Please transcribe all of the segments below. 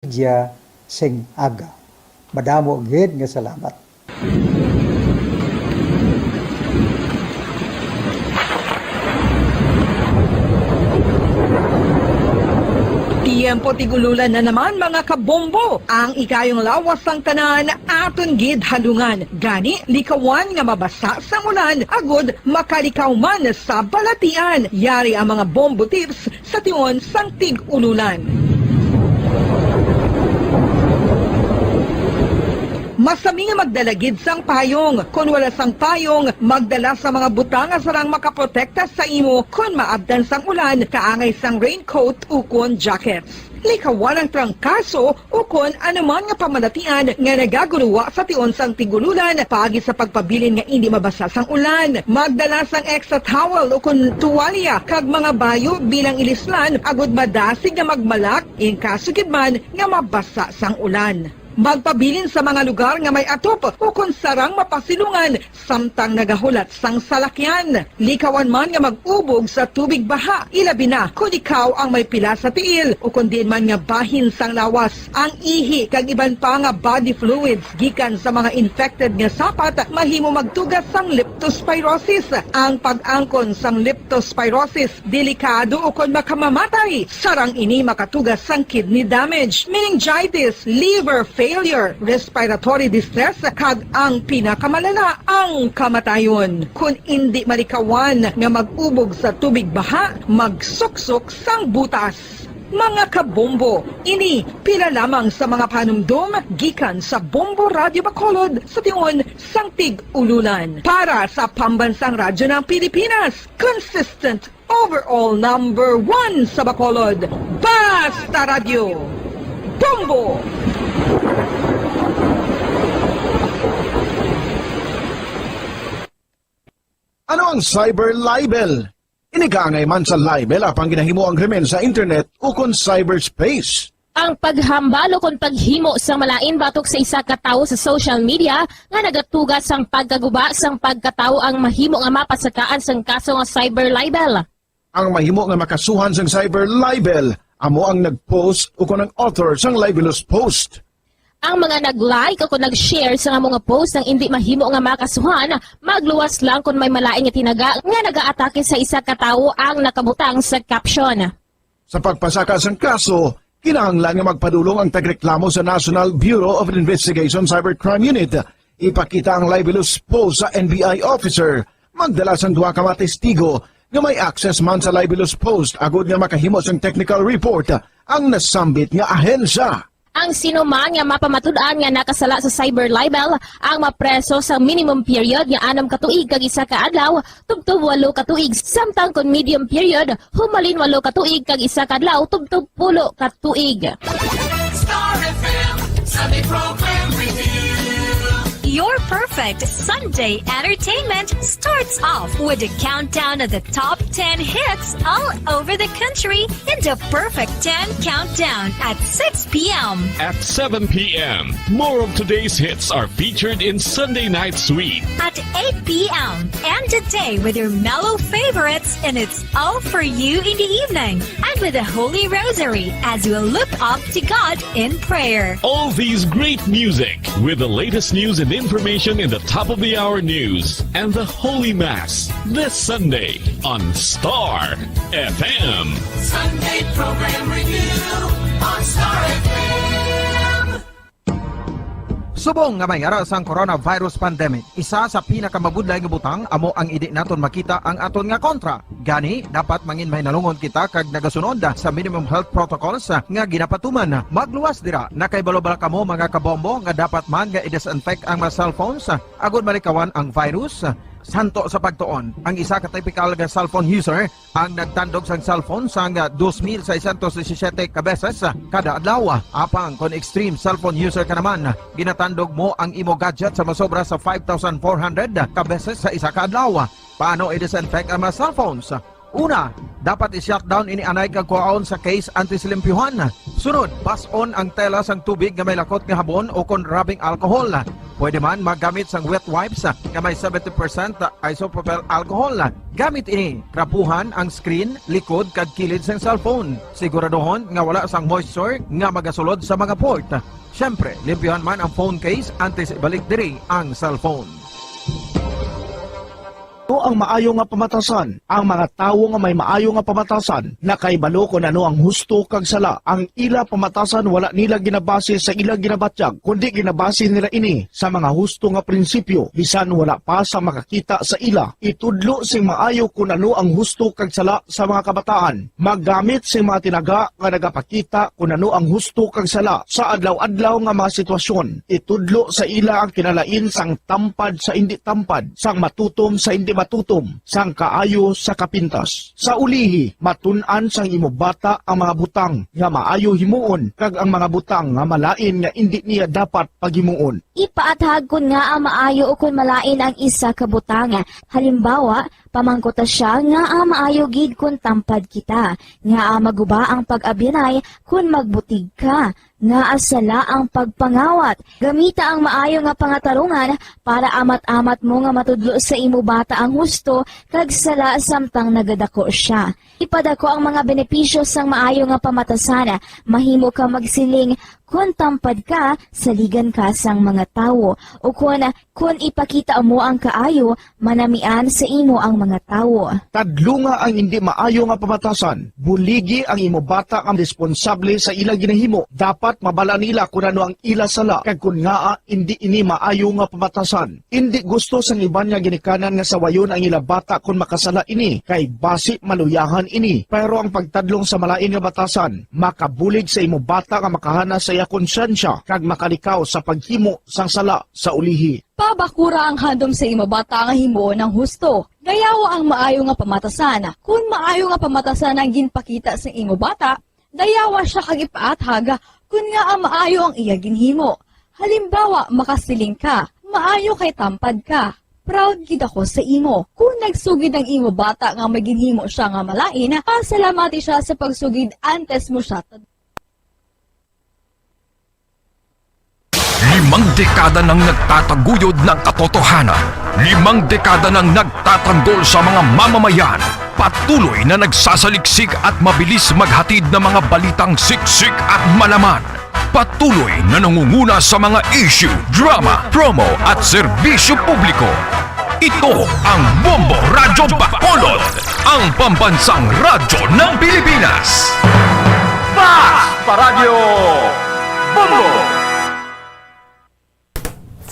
Dia sing aga. Madamo gid nga salamat. Tiempo tigululan na naman mga kabombo. Ang ikayong lawas ng tanan aton gid halungan. Gani likawan nga mabasa sa ulan agod makalikaw man sa balatian. Yari ang mga bombo tips sa tion sang tig-ululan. Masami nga magdalagid sang payong. Kung wala sang payong, magdala sa mga butang nga sarang makaprotekta sa imo kung maabdan sang ulan, kaangay sang raincoat ukon jackets. Likawan ang trangkaso ukon anuman nga pamalatian nga nagaguluwa sa tion sang tigululan paagi sa pagpabilin nga hindi mabasa sang ulan. Magdala sang extra towel ukon tuwalya kag mga bayo bilang ilislan agud madasig nga magmalak in kaso gid man nga mabasa sang ulan. Magpabilin sa mga lugar nga may atop o kung sarang mapasilungan samtang nagahulat sang salakyan. Likawan man nga mag-ubog sa tubig baha, ilabi na kung ikaw ang may pila sa tiil o kung din man nga bahin sang lawas. Ang ihi kag iban pa nga body fluids gikan sa mga infected nga sapat mahimo magtugas sang leptospirosis. Ang pag-angkon sang leptospirosis delikado o kung makamamatay. Sarang ini makatugas sang kidney damage, meningitis, liver failure, respiratory distress, kag ang pinakamalala, ang kamatayon. Kung hindi malikawan nga mag-ubog sa tubig baha, magsuksok sang butas. Mga kabombo, ini pila lamang sa mga panumdum gikan sa Bombo Radio Bacolod sa tion sang tig-ululan. Para sa pambansang radyo ng Pilipinas, consistent overall number 1 sa Bacolod, Basta Radio. Bombo! Ano ang cyber libel? Inigangay man sa libel apang ginahimo ang krimen sa internet o kon cyberspace. Ang paghambal o kung paghimo sa malain batok sa isa ka tawo sa social media nga nagatugas sang pagkaguba sang pagkatawo ang mahimo nga mapasakaan sang kaso nga cyber libel. Ang mahimo nga makasuhan sang cyber libel amo ang nag-post o kon ang author sang libelous post. Ang mga nag-like o kung nag-share sa nga mga post ng hindi mahimo nga makasuhan, magluwas lang kung may malaing nga tinaga nga nag-aatake sa isa ka tawo ang nakabutang sa caption. Sa pagpasaka sang kaso, kinahanglan nga magpadulong ang tagreklamo sa National Bureau of Investigation Cybercrime Unit. Ipakita ang libelous post sa NBI officer. Magdala sang duha ka mga testigo nga may access man sa libelous post agud nga makahimo sang technical report ang nasambit nga ahensya. Ang sino man nga mapamatud-an nga nakasala sa cyber libel ang mapreso sa minimum period nga 6 ka tuig kag 1 ka adlaw tubtob 8 ka tuig, samtang kon medium period humalin 8 ka tuig kag 1 ka adlaw tubtob 10 ka tuig. Star FM Sunday Program Review. Your perfect Sunday entertainment starts off with a countdown of the top 10 hits all over the country in the Perfect 10 Countdown at 6 p.m. At 7 p.m., more of today's hits are featured in Sunday Night Sweet. At 8 p.m. and today with your mellow favorites, and it's all for you in the evening. And with the Holy Rosary as we look up to God in prayer. All these great music with the latest news and information in the top of the hour news and the Holy Mass this Sunday on Star FM. Sunday Program Review on Star FM. Subong nga may ara sang coronavirus pandemic, isa sa pinakamabudlay nga butang amo ang idi naton makita ang aton nga kontra. Gani dapat mangin mahinalungon kita kag nagasunod sa minimum health protocols nga ginapatuman. Magluwas dira na kay balobala kamo mga kabombo nga dapat man nga i-disinfect ang mga cellphones agud malikawan ang virus. Santo sa pagtuon, ang isa ka typical nga cellphone user ang nagtandog sang cellphone sang 2,617 ka beses kada adlaw. Apang kon extreme cellphone user ka naman, ginatandog mo ang imo gadget sa masobra sa 5,400 ka beses sa isa ka adlaw. Paano i-disinfect ang mga cellphones? Una, dapat i-shutdown ini anay kag kuhaon sa case antisilimpyuhan. Sunod, pass-on ang tela sang tubig nga may lakot nga habon o kon rubbing alcohol. Pwede man magamit sang wet wipes nga may 70% isopropyl alcohol. Gamit ini, krapuhan ang screen, likod kag kilid sang cellphone. Siguraduhon nga wala sang moisture nga magasulod sa mga port. Siyempre, limpyuhan man ang phone case antes ibalik diri ang cellphone. Ito ang maayo nga pamatasan. Ang mga tawo nga may maayo nga pamatasan na kaibalo kung ano ang husto kag sala. Ang ila pamatasan wala nila ginabase sa ila ginabatyag, kundi ginabase nila ini sa mga husto nga prinsipyo. Bisan wala pa sa makakita sa ila. Itudlo sing maayo kung ano ang husto kag sala sa mga kabataan. Maggamit sing mga tinaga nga nagapakita kung ano ang husto kag sala sa adlaw-adlaw nga mga sitwasyon. Itudlo sa ila ang kinalain sang tampad sa hindi tampad, sang matutom sa hindi matutom, sang kaayo sa kapintas. Sa ulihi, matun-an sang imo bata ang mga butang nga maayo himuon kag ang mga butang nga malain nga hindi niya dapat paghimuon. Ipaathag kun nga ang maayo o kun malain ang isa ka butang. Halimbawa, pamangkota siya nga ang maayo gid kun tampad kita, nga ang maguba ang pag-abinay kun magbutig ka, nga asala ang pagpangawat. Gamita ang maayo nga pangatarungan para amat-amat mo nga matudlo sa imo bata ang husto kag sala samtang nagadako siya. Ipadako ang mga benepisyo sang maayo nga pamatasan. Mahimo ka magsiling kun tampad ka, saligan ka sang mga tawo. O kun ipakita mo ang kaayo, manamian sa imo ang mga tawo. Tadlo nga ang hindi maayo nga pamatasan. Buligi ang imo bata ang responsable sa ila ginahimo. Dapat mabala nila kung ano ang ila sala kag kun nga hindi ini maayo nga pamatasan. Hindi gusto sang iban nga ginikanan nga sawayon ang ila bata kung makasala ini kay basi maluyahan ini. Pero ang pagtadlong sa malain nga batasan, makabulig sa imo bata nga makahana sa iya konsyensya kag makalikaw sa paghimo sang sala sa ulihi. Pabakura ang handom sa imo bata nga himuon ng husto. Dayawa ang maayo nga pamatasan. Kung maayo nga pamatasan ang ginpakita sa imo bata, dayawa siya kag ipaathag kun nga ang maayo ang iya ginhimo. Halimbawa, makasiling ka, maayo kay tampad ka. Proud gid ako sa imo. Kung nagsugid ang imo bata nga may ginhimo siya nga malain, pasalamati siya sa pagsugid antes mo siya. 5 dekada nang nagtataguyod ng katotohanan. 5 dekada nang nagtatanggol sa mga mamamayan. Patuloy na nagsasaliksik at mabilis maghatid ng mga balitang siksik at malaman. Patuloy na nangunguna sa mga issue, drama, promo at serbisyo publiko. Ito ang Bombo Radyo Bacolod, ang pambansang radyo ng Pilipinas. Fast Radio Bombo!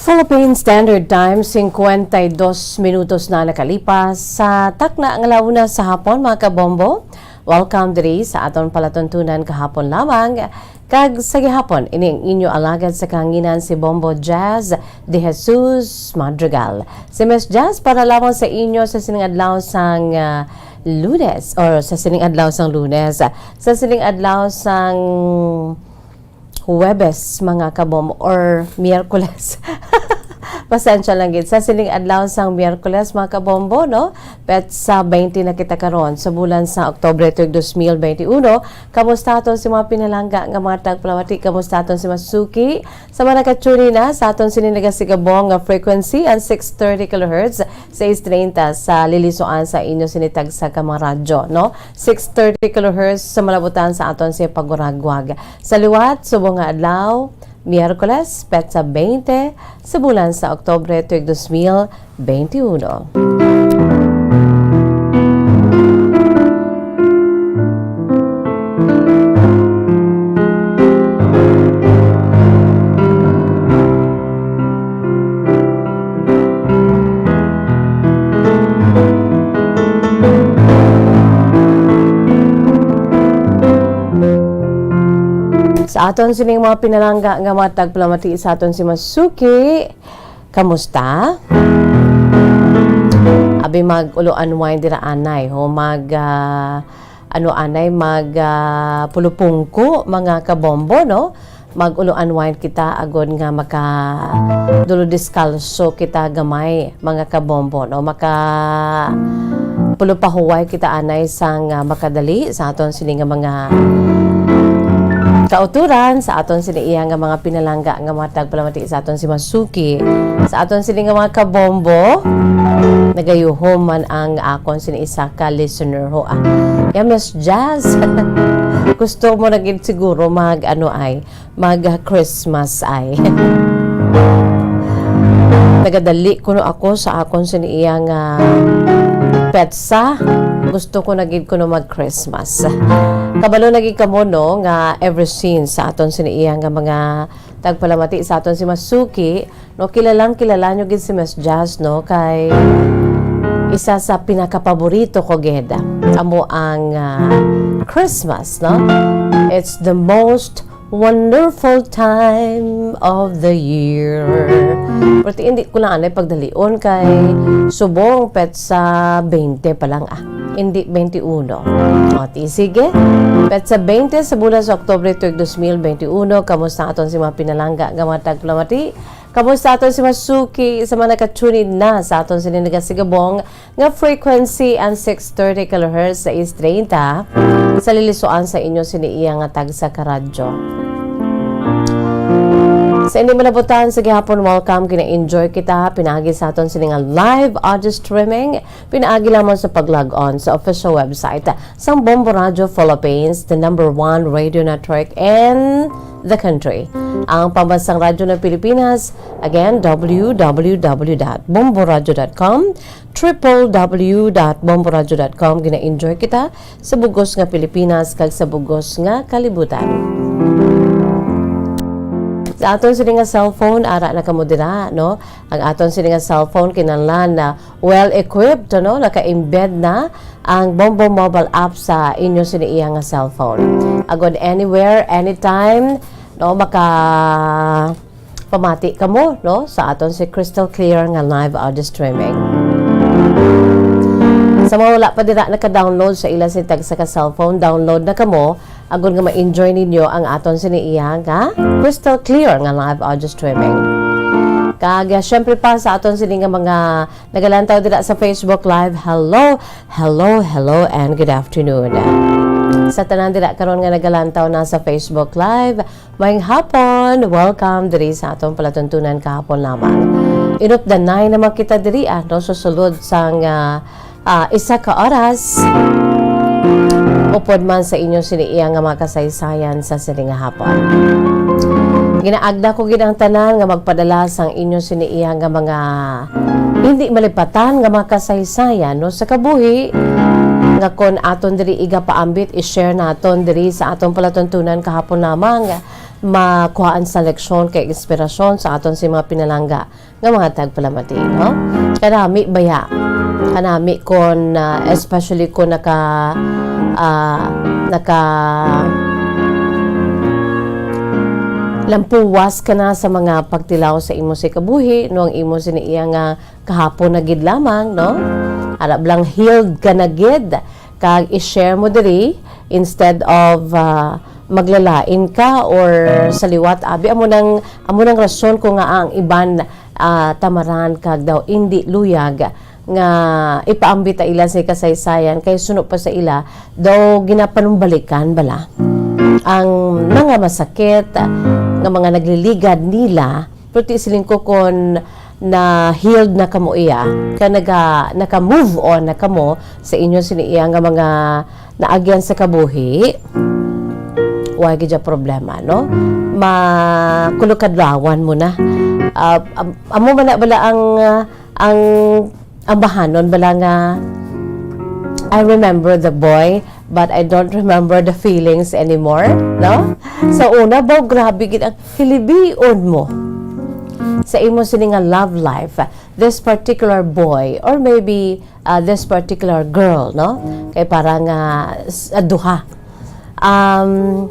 Philippine Standard Time, 52 minutos na nakalipas sa takna ang launa sa hapon, mga kabombo. Welcome diri sa aton palatuntunan kahapon lamang. Kag sa gihapon, ini ang inyo alagad sa kahanginan si Bombo Jazz de Jesus Madrigal. Si Miss Jazz para lamang sa inyo sa sining adlaw sang Lunes or sa sining adlaw sang Lunes, sa sining adlaw sang Huwebes, mga kabom, or Miyerkules. Pasensya lang gid. Sa siling adlaw sang Miyerkules, mga kabombo, no? Pet sa 20 na kita karon sa bulan sa Oktubre 2021. Kamusta aton si mga pinalangga nga mga tagpalawati? Kamusta aton si Masuki? Sa mga nakatuni na sa aton sininagasigabong nga frequency ang 630 kHz, 630 sa lilisuan sa inyo sinitag sa mga radyo, no? 630 kHz sa malabutan sa aton si paguragwag. Sa liwat, subong nga adlaw, Miyerkules, petsa 20 sa bulan sa Oktubre 2021. Sa aton sining mga pinalangga nga matag plamati sa aton si Masuki. Kamusta? Abi mag-ulo unwind dira anay ho pulupungko mga kabombo, no? Mag-ulo unwind kita agod nga maka dulo diskalso kita gamay mga kabombo, no? pulo pa huway kita anay sang makadali sa aton sini nga mga kauturan, sa aton sini iya nga mga pinalangga nga mga tagpalamati sa aton si Masuki, sa aton sini nga mga kabombo. Nagayuhom man ang akon sini isa ka listener ho. Miss Jazz. Gusto mo na gid siguro mag Christmas ay. Nagadali kuno ako sa akon sini iya nga petsa. Gusto ko nagid kuno mag Christmas. Kabalo nagid kamo no nga ever since sa aton sini iya nga mga tagpalamati sa aton si Masuki, no kilala nyo gid si Miss Jazz no kay isa sa pinakapaborito ko gid amo ang Christmas, no? It's the most wonderful time of the year. Pero hindi ko lang anay pagdalion kay subong pet sa 20 pa lang hindi 21. Sige. Pet sa 20 sa bulan sa Oktubre tuig 2021, kamusta aton si mga pinalangga nga mga tagpalamati? Kamusta aton si Masuki sa mga nakatune na sa aton sininasigabong nga frequency and 630 kHz sa is 30 sa lilisuan sa inyo siniiya nga tag sa karadyo. Sa hindi malabutan sa gihapon, welcome, kina-enjoy kita, pinagi sa aton sininga live audio streaming, pinagi lamang sa pag-log on sa official website sang Bombo Radio Philippines, the #1 radio network in the country. Ang pambansang radyo ng Pilipinas, again, www.bomboradio.com, www.bomboradio.com. Gina-enjoy kita sa bugos nga Pilipinas kag sa bugos nga kalibutan. Sa aton sini nga cellphone, ara na kamo dira, no? Ang aton sini nga cellphone kinahanglan na well-equipped, no? Naka-embed na ang Bombo mobile app sa inyo sini iya nga cellphone. Agad anywhere, anytime, no? Maka pamati kamo, no? Sa aton si crystal clear nga live audio streaming. Sa mga wala pa dira naka-download sa ila si tag sa ka-cellphone, download na kamo agon nga ma-enjoy ninyo ang aton siniiya nga crystal clear nga live audio streaming. Kag syempre pa sa aton sini nga mga nagalantaw dira sa Facebook Live, hello and good afternoon. Sa tanan dira karon nga nagalantaw na sa Facebook Live, maayong hapon, welcome diri sa aton palatuntunan kahapon lamang. Inupdanay naman kita diri no susulod sang isa ka oras upod man sa inyo siniiya nga mga kasaysayan sa sining hapon. Ginaagda ko gid ang tanan nga magpadala sang inyo siniiya nga mga hindi malipatan nga mga kasaysayan no sa kabuhi nga kon aton diri iga paambit i-share naton diri sa aton palatuntunan kahapon lamang makuhaan sa leksyon kay inspirasyon sa aton si mga pinalangga nga mga tagpalamati, no? Kanami baya kanami kon especially kon naka lampuwas ka na sa mga pagtilaw sa imo si kabuhi no ang imo siniiya nga kahapon na gid lamang, no? Arab lang healed ka na gid kag i-share mo diri instead of maglalain ka or saliwat abi amo nang rason ko nga ang iban tamaran kag daw hindi luyag nga ipaambita ila sa kasaysayan kay suno pa sa ila daw ginapanumbalikan bala ang mga masakit nga mga nagliligad nila pero siling ko kon na healed na kamo iya ka naka move on na kamo sa inyo siniiya nga mga naagyan sa kabuhi wa gid problema, no? Makulukadlawan mo na amo man bala ang bahanon bala nga I remember the boy but I don't remember the feelings anymore, no? Sa una ba grabe gid ang hilibion mo sa imo sini nga love life this particular boy or maybe this particular girl, no? Kay parang duha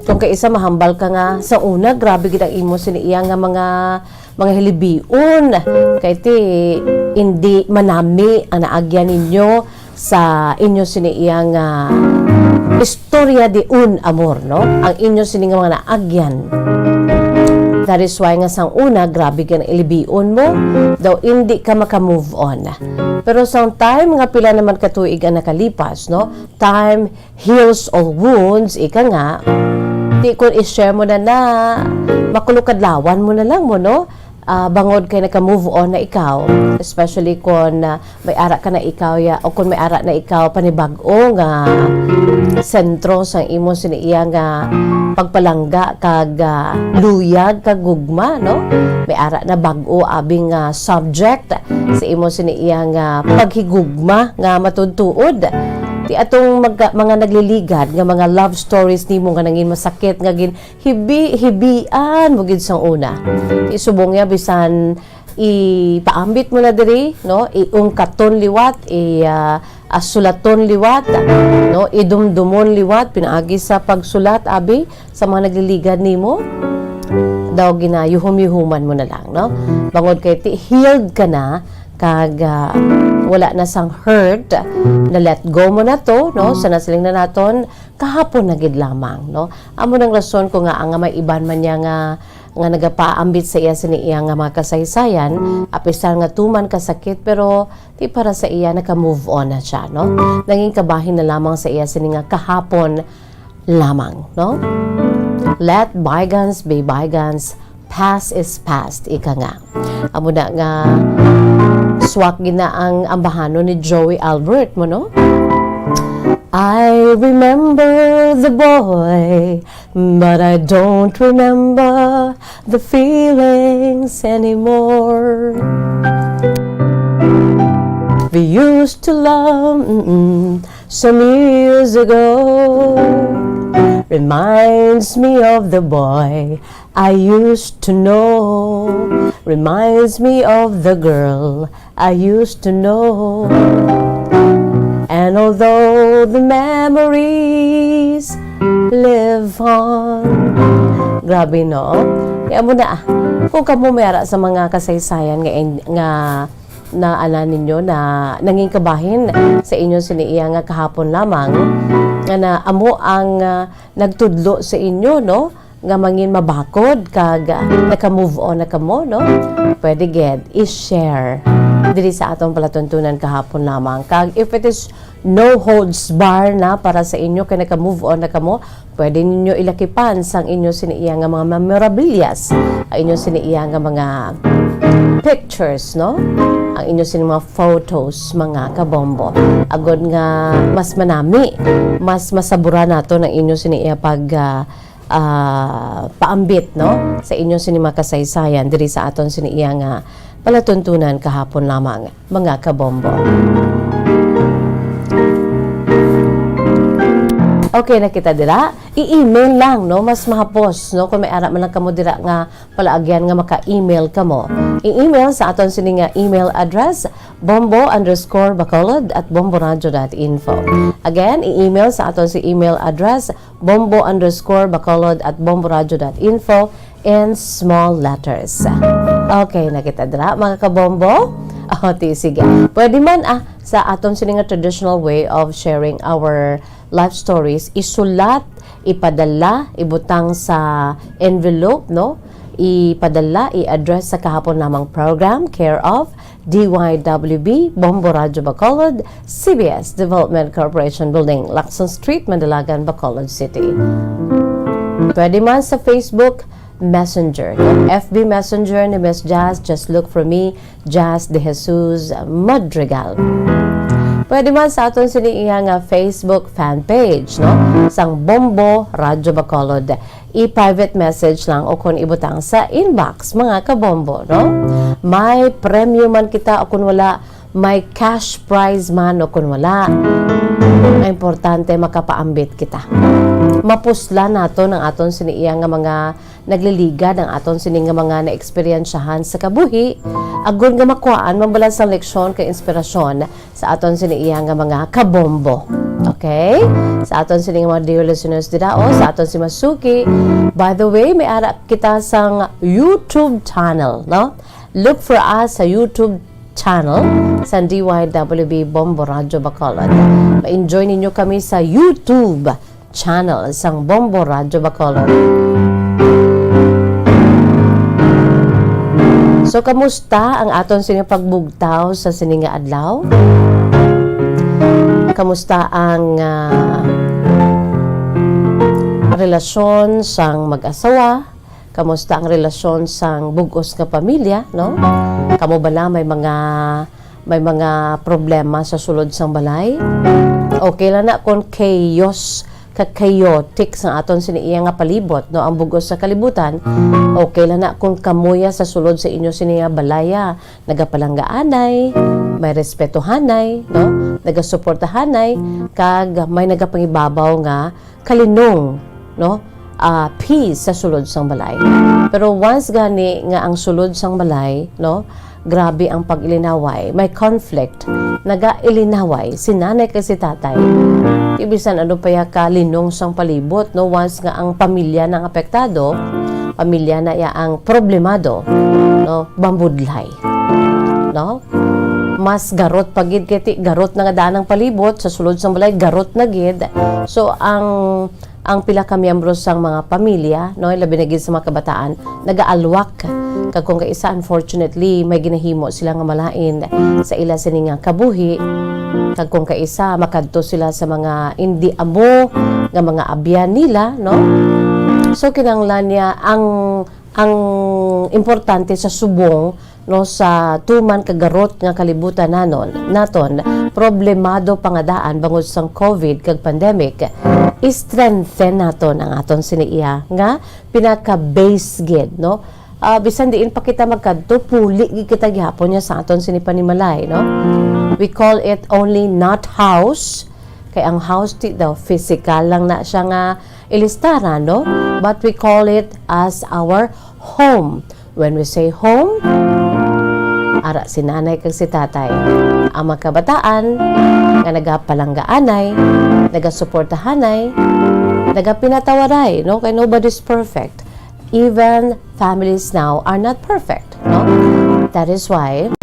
kung kaisa mahambal ka nga sa una grabe gid ang imo siniiya nga mga hilibion kay ti hindi manami ang naagyan ninyo sa inyo siniiya nga istorya de un amor, no? Ang inyo sini nga mga naagyan That is why nga sang una, grabe ka na ilibion mo, daw hindi ka maka-move on. Pero sang time, nga pila naman katuig ang nakalipas, no? Time heals all wounds, ika nga, di kung i-share mo na makulukadlawan mo na lang mo, no? Bangod kay naka-move on na ikaw, especially kung may ara ka na ikaw o kung may ara na ikaw panibag-o nga sentro sa imo siniya nga pagpalangga kag luyag kag gugma, no? May ara na bag-o abing subject sa imo siniya nga paghigugma nga matudtuod. Ti atong mga nagliligad nga mga love stories nimo nga nangin masakit nga gin hibian mo gid sang una. Isubong ya bisan ipaambit mo na diri, no? Iungkaton liwat, sulaton liwat, no? Idumdumon liwat pinaagi sa pagsulat abi sa mga nagliligad nimo. Daw ginayuhum-yuhuman mo na lang, no? Bangod kay healed ka na kag wala na sang hurt, na let go mo na to, no? Sa nasiling na naton kahapon na gid lamang, no? Amo nang rason ko nga ang may iban man niya nga nagapaambit sa iya siniya nga mga kasaysayan, apisan nga tuman kasakit pero di para sa iya naka-move on na siya, no? Nanging kabahin na lamang sa iya sini nga kahapon lamang, no? Let bygones be bygones, past is past, ika nga. Amo na nga swak gina ang ambahano ni Joey Albert mo, no? I remember the boy, but I don't remember the feelings anymore. We used to love some years ago. Reminds me of the boy I used to know. Reminds me of the girl I used to know. And although the memories live on. Grabe, no? Kaya mo na, kung kamo mayara sa mga kasaysayan nga na ninyo na nanging kabahin sa inyo siniya nga kahapon lamang nga na amo ang nagtudlo sa inyo, no? Nga mangin mabakod kag naka-move on na kamo, no? Pwede ged i-share diri sa atong palatuntunan kahapon lamang. Kag if it is no holds bar na para sa inyo kay naka-move on na kamo, pwede ninyo ilakipan sang inyo siniya nga mga memorabilias, ang inyo siniya nga mga pictures, no? Ang inyo mga photos, mga kabombo. Agod nga mas manami, mas masabura nato ng inyo siniya pag paambit, no? Sa inyo sinima kasaysayan diri sa aton siniya nga palatuntunan kahapon lamang, mga kabombo. Okay na kita dira, i-email lang, no? Mas mahapos, no? Kung may ara man lang kamo dira nga palaagyan nga maka-email kamo. I-email sa aton sini nga email address bombo_bacolod@bomboradio.info. Again, i-email sa aton si email address bombo_bacolod@bomboradio.info in small letters. Okay na kita dira, mga kabombo. Sige. Pwede man sa aton sini nga traditional way of sharing our life stories, isulat, ipadala, ibutang sa envelope, no? Ipadala, i-address sa kahapon namang program, care of DYWB, Bombo Radio Bacolod, CBS Development Corporation Building, Lacson Street, Mandalagan, Bacolod City. Pwede man sa Facebook Messenger, no? FB Messenger ni Miss Jazz, just look for me, Jazz De Jesus Madrigal. Pwede man sa aton siniya nga Facebook fan page, no? Sang Bombo Radio Bacolod. I-private message lang o kung ibutang sa inbox, mga kabombo, no? May premyo man kita o kung wala, may cash prize man o kung wala. Ang importante makapaambit kita. Mapusla nato ng aton siniya nga mga nagliligad ang aton sini nga mga na-eksperyensyahan sa kabuhi, agud nga makuhaan mambalas sa leksyon kay inspirasyon sa aton siniya nga mga kabombo. Okay? Sa aton sini nga mga dear listeners dira sa aton si Masuki. By the way, may ara kita sang YouTube channel, no? Look for us sa YouTube channel sa DYWB Bombo Radio Bacolod. Ma-enjoy ninyo kami sa YouTube channel sang Bombo Radio Bacolod. So kamusta ang aton sining pagbugtaw sa sininga adlaw? Kamusta ang relasyon sang mag-asawa? Kamusta ang relasyon sang bugos nga pamilya, no? Kamo bala may mga problema sa sulod sang balay? Okay lang na kung chaotic sa aton siniya nga palibot, no, ang bugos sa kalibutan. Okay lang na kung kamuya sa sulod sa inyo siniya balaya, nagapalanggaanay, may respetuhanay, no, nagasuportahanay, kag may nagapangibabaw nga kalinong, no, peace sa sulod sang balay. Pero once gani nga ang sulod sang balay, no, grabe ang pag-ilinaway, may conflict, naga-ilinaway si nanay kay si tatay. Ibisan ano pa ya kalinong sang palibot, no, once nga ang pamilya nang apektado, pamilya na ya ang problemado, no, bambudlay, no, mas garot pagid kiti garot na nga danang palibot sa sulod sang balay, garot na gid. So ang pila ka miyembro sang mga pamilya, no, labi na gid sa mga kabataan, nagaalwak kag kung kaisa unfortunately may ginahimo sila nga malain sa ila sini nga kabuhi, kag kung kaisa makadto sila sa mga hindi amo nga mga abyan nila, no. So kinahanglan niya ang importante sa subong, no, sa tuman kagarot nga kalibutan naton problemado pangadaan bangod sang COVID kag pandemic, strengthen naton ang aton siniya nga pinaka-base gid, no. Bisan diin pa kita magkadto, puli kita gihapon niya sa aton sinipanimalay, no. We call it only not house, kay ang house ti daw physical lang na siya nga ilistaran, no, but we call it as our home. When we say home, ara si nanay kag si tatay, ang mga kabataan nga nagapalanggaanay, nagasuportahanay, nagapinatawaray, no, kay nobody's perfect. Even families now are not perfect, no. That is why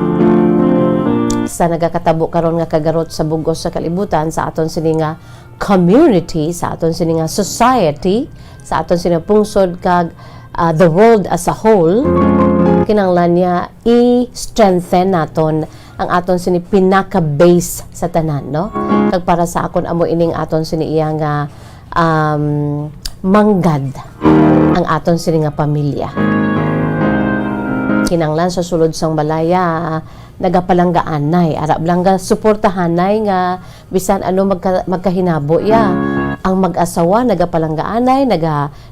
sa nagakatabo karon nga kagarot sa bugos sa kalibutan sa aton sininga community, sa aton sininga society, sa aton sininga pungsod kag the world as a whole, kinanglan niya i-strengthen naton ang aton sini pinaka-base sa tanan, no. Kag para sa akon amo ining aton sini iya nga manggad ang aton sini nga pamilya. Kinanglan sa sulod sang balaya nagapalanggaanay, arab lang nga suportahanay nga bisan ano magkahinabo ya. Ang mag-asawa nagapalanggaanay,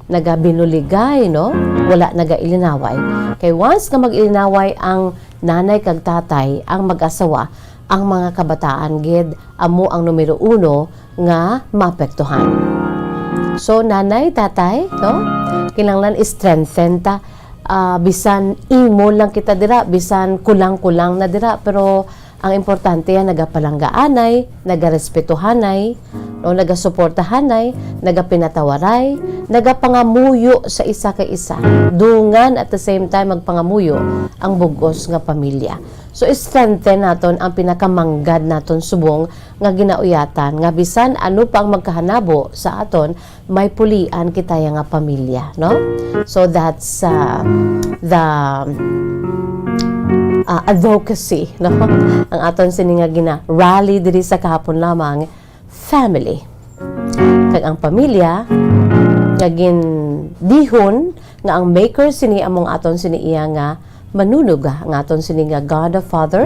nagabinuligay, no, wala nagailinaway. Kay once nga mag-ilinaway ang nanay kag tatay, ang mag-asawa, ang mga kabataan gid amo ang numero 1 nga maapektuhan. So nanay, tatay, no, kinahanglan strengthen ta. Bisan imo lang kita dira, bisan kulang-kulang na dira, pero ang importante yan nagapalanggaanay, nagarespetuhanay, no, nagasuportahanay, nagapinatawaray, nagapangamuyo sa isa kay isa. Dungan at the same time magpangamuyo ang bugos nga pamilya. So strengthen naton ang pinakamanggad naton subong nga ginauyatan nga bisan ano pa ang magkahanabo sa aton, may pulian kita nga pamilya, no. So that's the advocacy, no, ang aton sini nga gina-rally diri sa kahapon lamang, family. Kag ang pamilya nga gindihon nga ang maker sini among aton sini iya nga manunuga ang aton sini nga God the Father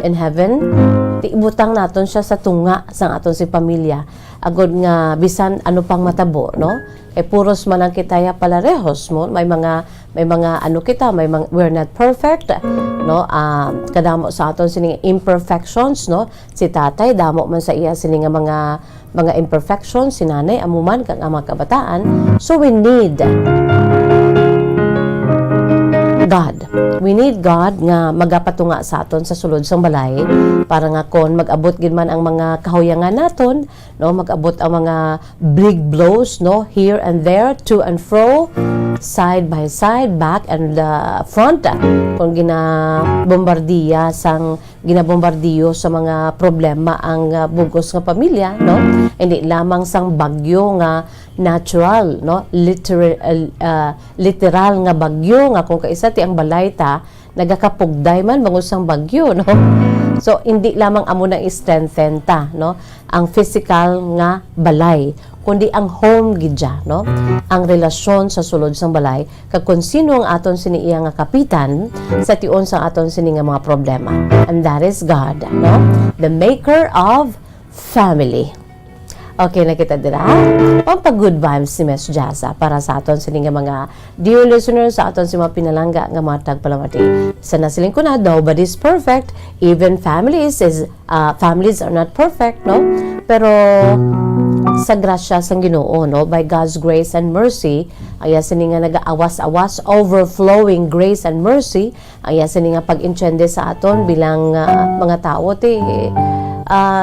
in heaven, tiibutang naton siya sa tunga sang aton si pamilya agod nga bisan ano pang matabo, no, puros man lang kita ya palarehos mo, may mga ano kita, we're not perfect, no, kadamo sa aton sini imperfections, no, si tatay damo man sa iya sini nga mga imperfections, si nanay amuman kag ang mga kabataan. So we need God. We need God nga magapatunga sa aton sa sulod sang balay para nga kon mag-abot gid man ang mga kahuyangan naton, no, mag-abot ang mga big blows, no, here and there, to and fro, side by side, back and front, kung ginabombardiyo sa mga problema ang bugos nga pamilya, no, hindi lamang sang bagyo nga natural, no, literal nga bagyo nga kung kaisa ti ang balay ta nagakapugday man bangusang bagyo, no? So hindi lamang amo na i-strengthen ta, no, ang physical nga balay, kundi ang home gidya, no, ang relasyon sa sulod sang balay kag kung sino ang aton siniiya nga kapitan sa tion sa aton sini nga mga problema, and that is God, no, the maker of family. Okay, nakita dira. Pampag-good vibes si Miss Jaza para sa aton sini nga mga dear listeners, sa aton si mga pinalangga nga matag palamati. Sa nasiling ko na, nobody's perfect. Even families are not perfect, no? Pero sa grasya sang Ginoo, no, by God's grace and mercy, aya sini nga nagaawas-awas, overflowing grace and mercy, aya sini nga pag-intiende sa aton bilang mga tao ti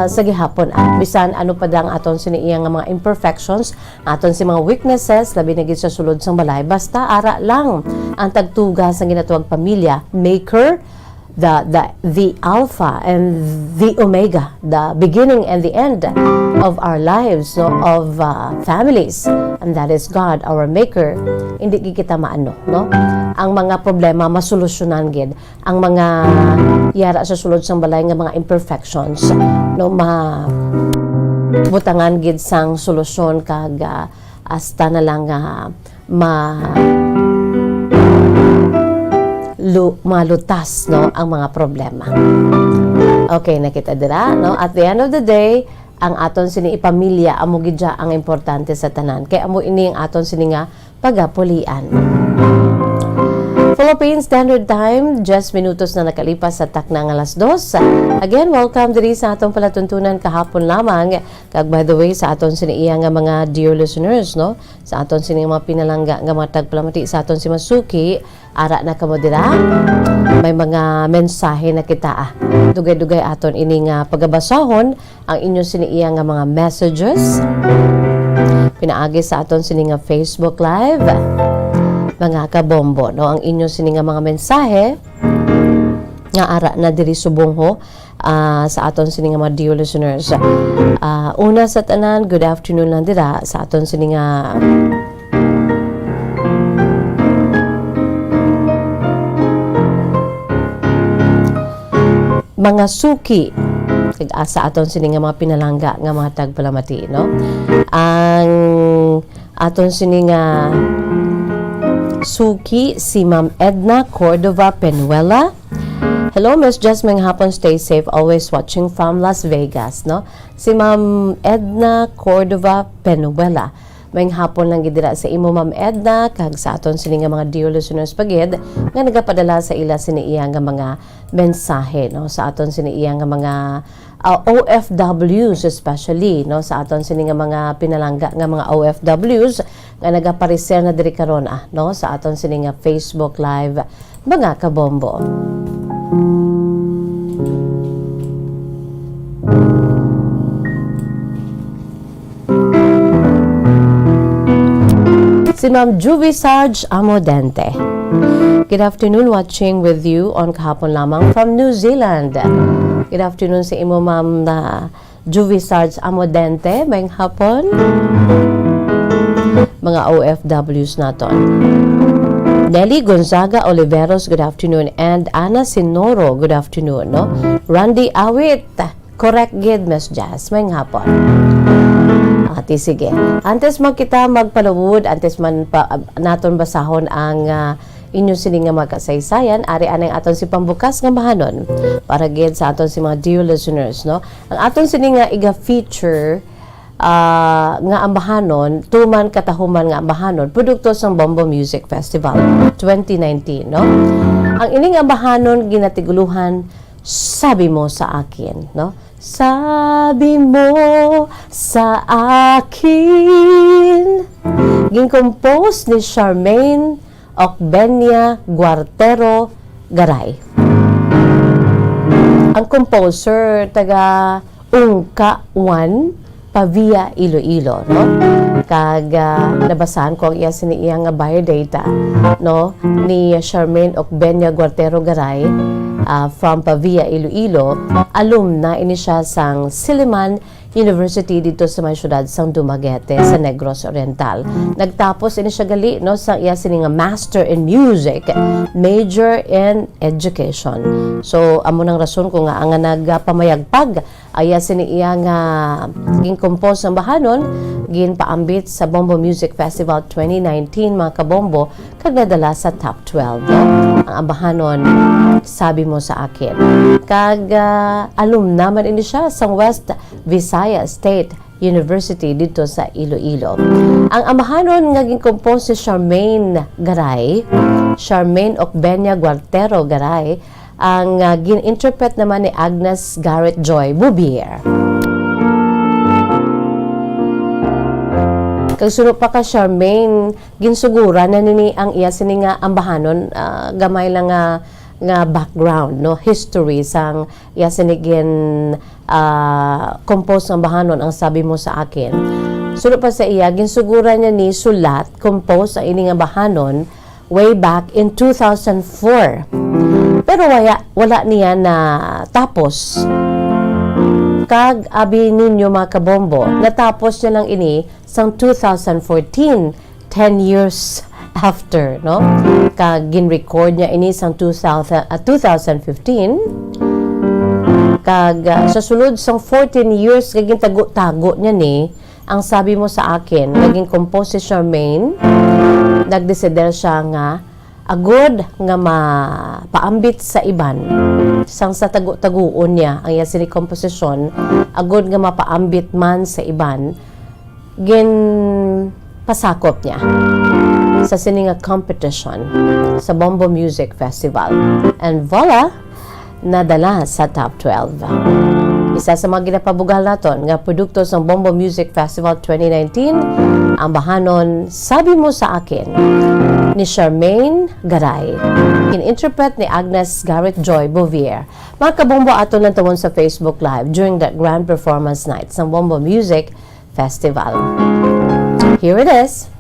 sa gihapon bisan ano pa dang aton siniiya nga mga imperfections, aton si mga weaknesses labi na gid sa sulod sang balay, basta ara lang ang tagtuga sa ginatuwag pamilya, maker, the alpha and the omega, the beginning and the end of our lives, no, of families, and that is God, our maker. Hindi kita maano, no, ang mga problema masolusyonan gid, ang mga yara sa sulod sang balay nga mga imperfections, no, butangan gid sang solusyon kag hasta na lang malutas, no, ang mga problema. Okay, nakita dira, no, at the end of the day, ang aton sini ipamilya amo gidya ang importante sa tanan, kay amo ini ang aton sini nga pagapulian. Philippine Standard Time, just minutos na nakalipas sa takna ng 2:00. Again, welcome diri sa atong palatuntunan kahapon lamang. Kag by the way, sa aton siniiya nga mga dear listeners, no, sa aton sini mga pinalangga nga matag palamati sa aton si Masuki, ara na kamo dira. May mga mensahe na kita dugay-dugay aton ini nga pagabasahon ang inyong siniiya nga mga messages. Pinaagi sa aton sini nga Facebook Live. Mga kabombo, no, ang inyong sini nga mga mensahe nga ara na diri subong ho sa aton sini nga mga dear listeners. Una sa tanan, good afternoon lang dira sa aton sini nga mga suki kag sa aton sini nga mga pinalangga nga mga tagpalamati, no, ang aton sini nga suki si Ma'am Edna Cordova Penuela. Hello, Miss Jasmine hapon, stay safe, always watching from Las Vegas, no? Si Ma'am Edna Cordova Penuela. May hapon lang gidira sa imo, Ma'am Edna, kag sa aton sini nga mga dear listeners pagid nga nagapadala sa ila siniiya nga mga mensahe, no, sa aton siniiya nga mga OFWs especially, no, sa aton sini nga mga pinalangga nga mga OFWs nga nagapareser na diri karon no, sa aton sini nga Facebook Live, mga kabombo. Si Ma'am Juvie Sarge Amodente. Good afternoon, watching with you on kahapon lamang from New Zealand. Good afternoon sa imo, Ma'am Juvie Sarge Amodente. Mayang hapon. Mga OFWs naton. Nelly Gonzaga Oliveros, good afternoon. And Ana Sinoro, good afternoon, no? Randy Awit, correct gid, Miss Jazz. Mayang hapon. Ati, sige. Antes mo kita magpalawod, antes man pa naton basahon ang inyong sining nga magkasaysayan, ari anang aton si pambukas nga bahanon para gid sa aton si mga dear listeners, no. Ang aton sining nga iga-feature nga ambahanon, tuman katahuman nga ambahanon, produkto sang Bombo Music Festival 2019, no. Ang ining ambahanon ginatiguluhan, sabi mo sa akin, no. Sabi mo sa akin. Gincompose ni Charmaine Ocbenia Guartero Garay. Ang composer taga Ungka 1 Pavia, Iloilo, no? Kag nabasahan ko ang iya siniiya nga biodata, no, ni Charmaine Ocbenia Guartero Garay, from Pavia, Iloilo. Alumna ini siya sang Silliman University dito sa may syudad sang Dumaguete sa Negros Oriental. Nagtapos ini siya gali no sa iya sini nga Master in Music, major in Education. So amo nang rason ko nga ang nagpamayagpag aya sini iya nga gin-compose ang bahanon gin paambit sa Bombo Music Festival 2019 mga kabombo kag nadala sa top 12. No? Ang ambahanon sabi mo sa akin. Kag alumna man ini siya sa West Visayas State University dito sa Iloilo. Ang amahanon nga gin-compose si Charmaine Garay, Charmaine Ocbenia Guartero Garay, ang gin-interpret naman ni Agnes Garrett Joy Bouvier. Kag sunod pa ka Charmaine, ginsugura na nini ang iya sini nga ambahanon, gamay lang nga background, no, history sang iya sini gin compose ng bahanon ang sabi mo sa akin. Sunod pa sa iya, ginsugura niya ni sulat, compose ang ini nga bahanon way back in 2004. Pero wala niya na tapos. Kag abi ninyo mga kabombo, natapos niya lang ini sang 2014, 10 years after, no? Kag gin-record niya ini sang 2015. Kag sa sulod sang 14 years kaging tago-tago niya ni, ang sabi mo sa akin, naging compose si Charmaine, nagdesider siya nga agod nga mapaambit sa iban sang sa tagu-taguon niya ang iya sini komposisyon agod nga mapaambit man sa iban gin pasakop niya sa sini nga competition sa Bombo Music Festival and voila nadala sa top 12. Isa sa mga ginapabugal naton nga produkto sa Bombo Music Festival 2019 ang bahanon Sabi Mo Sa Akin ni Charmaine Garay. In-interpret ni Agnes Garrett Joy Bouvier. Mga kabombo ato lang tawon sa Facebook Live during that grand performance night sa Bombo Music Festival. Here it is.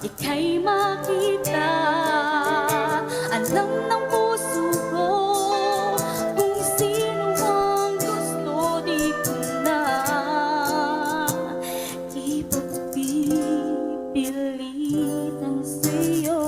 Ika'y makita, alam ng puso ko kung sino ang gusto di ko na ipagpipilitan sa'yo.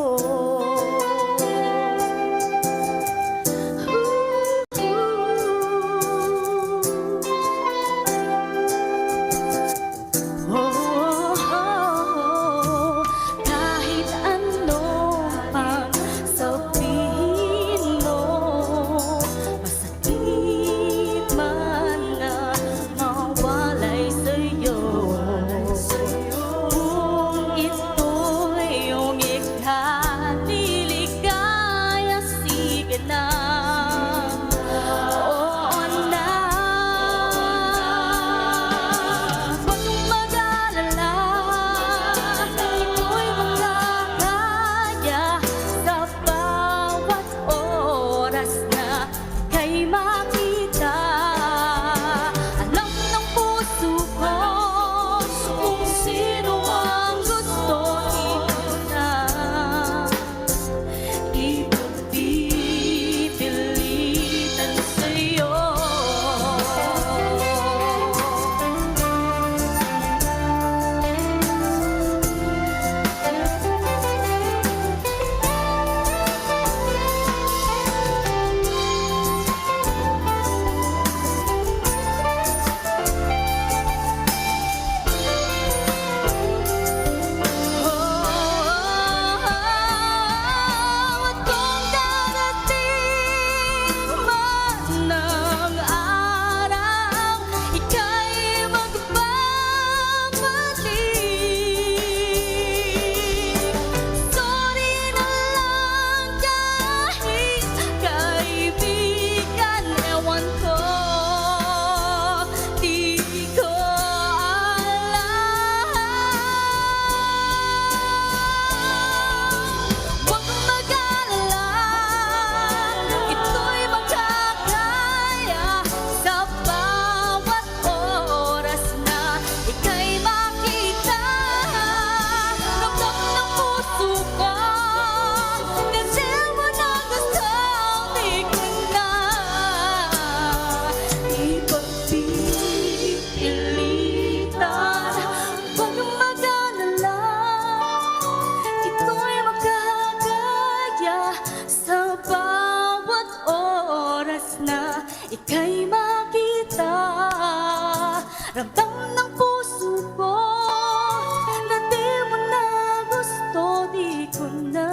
ko na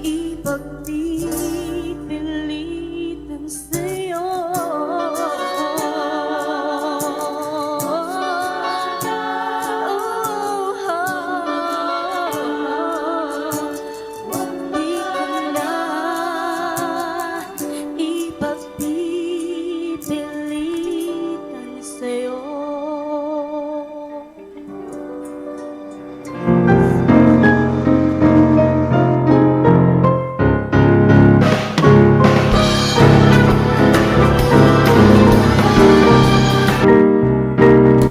ipagpipilitan sa'yo. Di ko na ipagpipilitan sa'yo.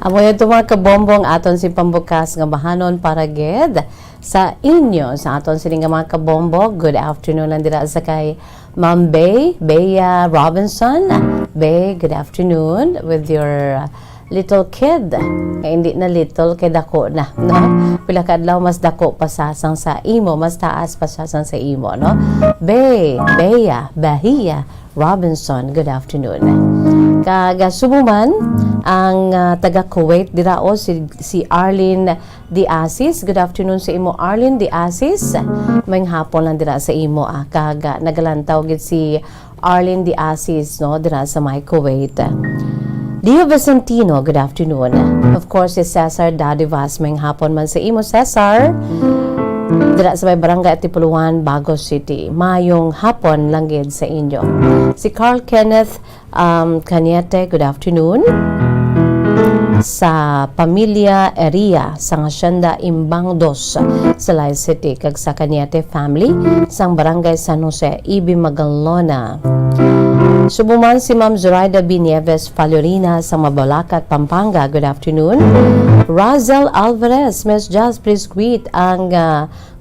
Amo ito mga kabombong aton si pambukas nga bahanon para ged sa inyo sa aton sining nga mga kabombo. Good afternoon lang dira sa kay Ma'am Bea Robinson. Bea, good afternoon with your little kid. Kaya hindi na little, kay dako na, no? Pila ka adlaw mas dako pasasang sa imo, mas taas pasasang sa imo, no? Bea Robinson, good afternoon. Kagasubuman ang taga Kuwait dirao si Arlene Diasis. Good afternoon sa imo Arlene Diasis. May hapon lang dira sa imo kaga nagalantaw gid si Arlene Diasis no dira sa may Kuwait. Leo Vicentino, good afternoon. Of course, si Cesar Dadivas, may hapon man sa imo Cesar. Dira sa may barangay Tipuluan, Bagos City. Mayong hapon lang gid sa inyo. Si Carl Kenneth Cañete, good afternoon. Sa pamilya Eria sa Hacienda Imbang 2 sa Lai City kag sa Cañete family sang barangay San Jose, Ibi Magalona. Subuman si Ma'am Zoraida B. Nieves Falorina sa Mabalacat, Pampanga. Good afternoon. Razel Alvarez, Miss Jazz, please greet ang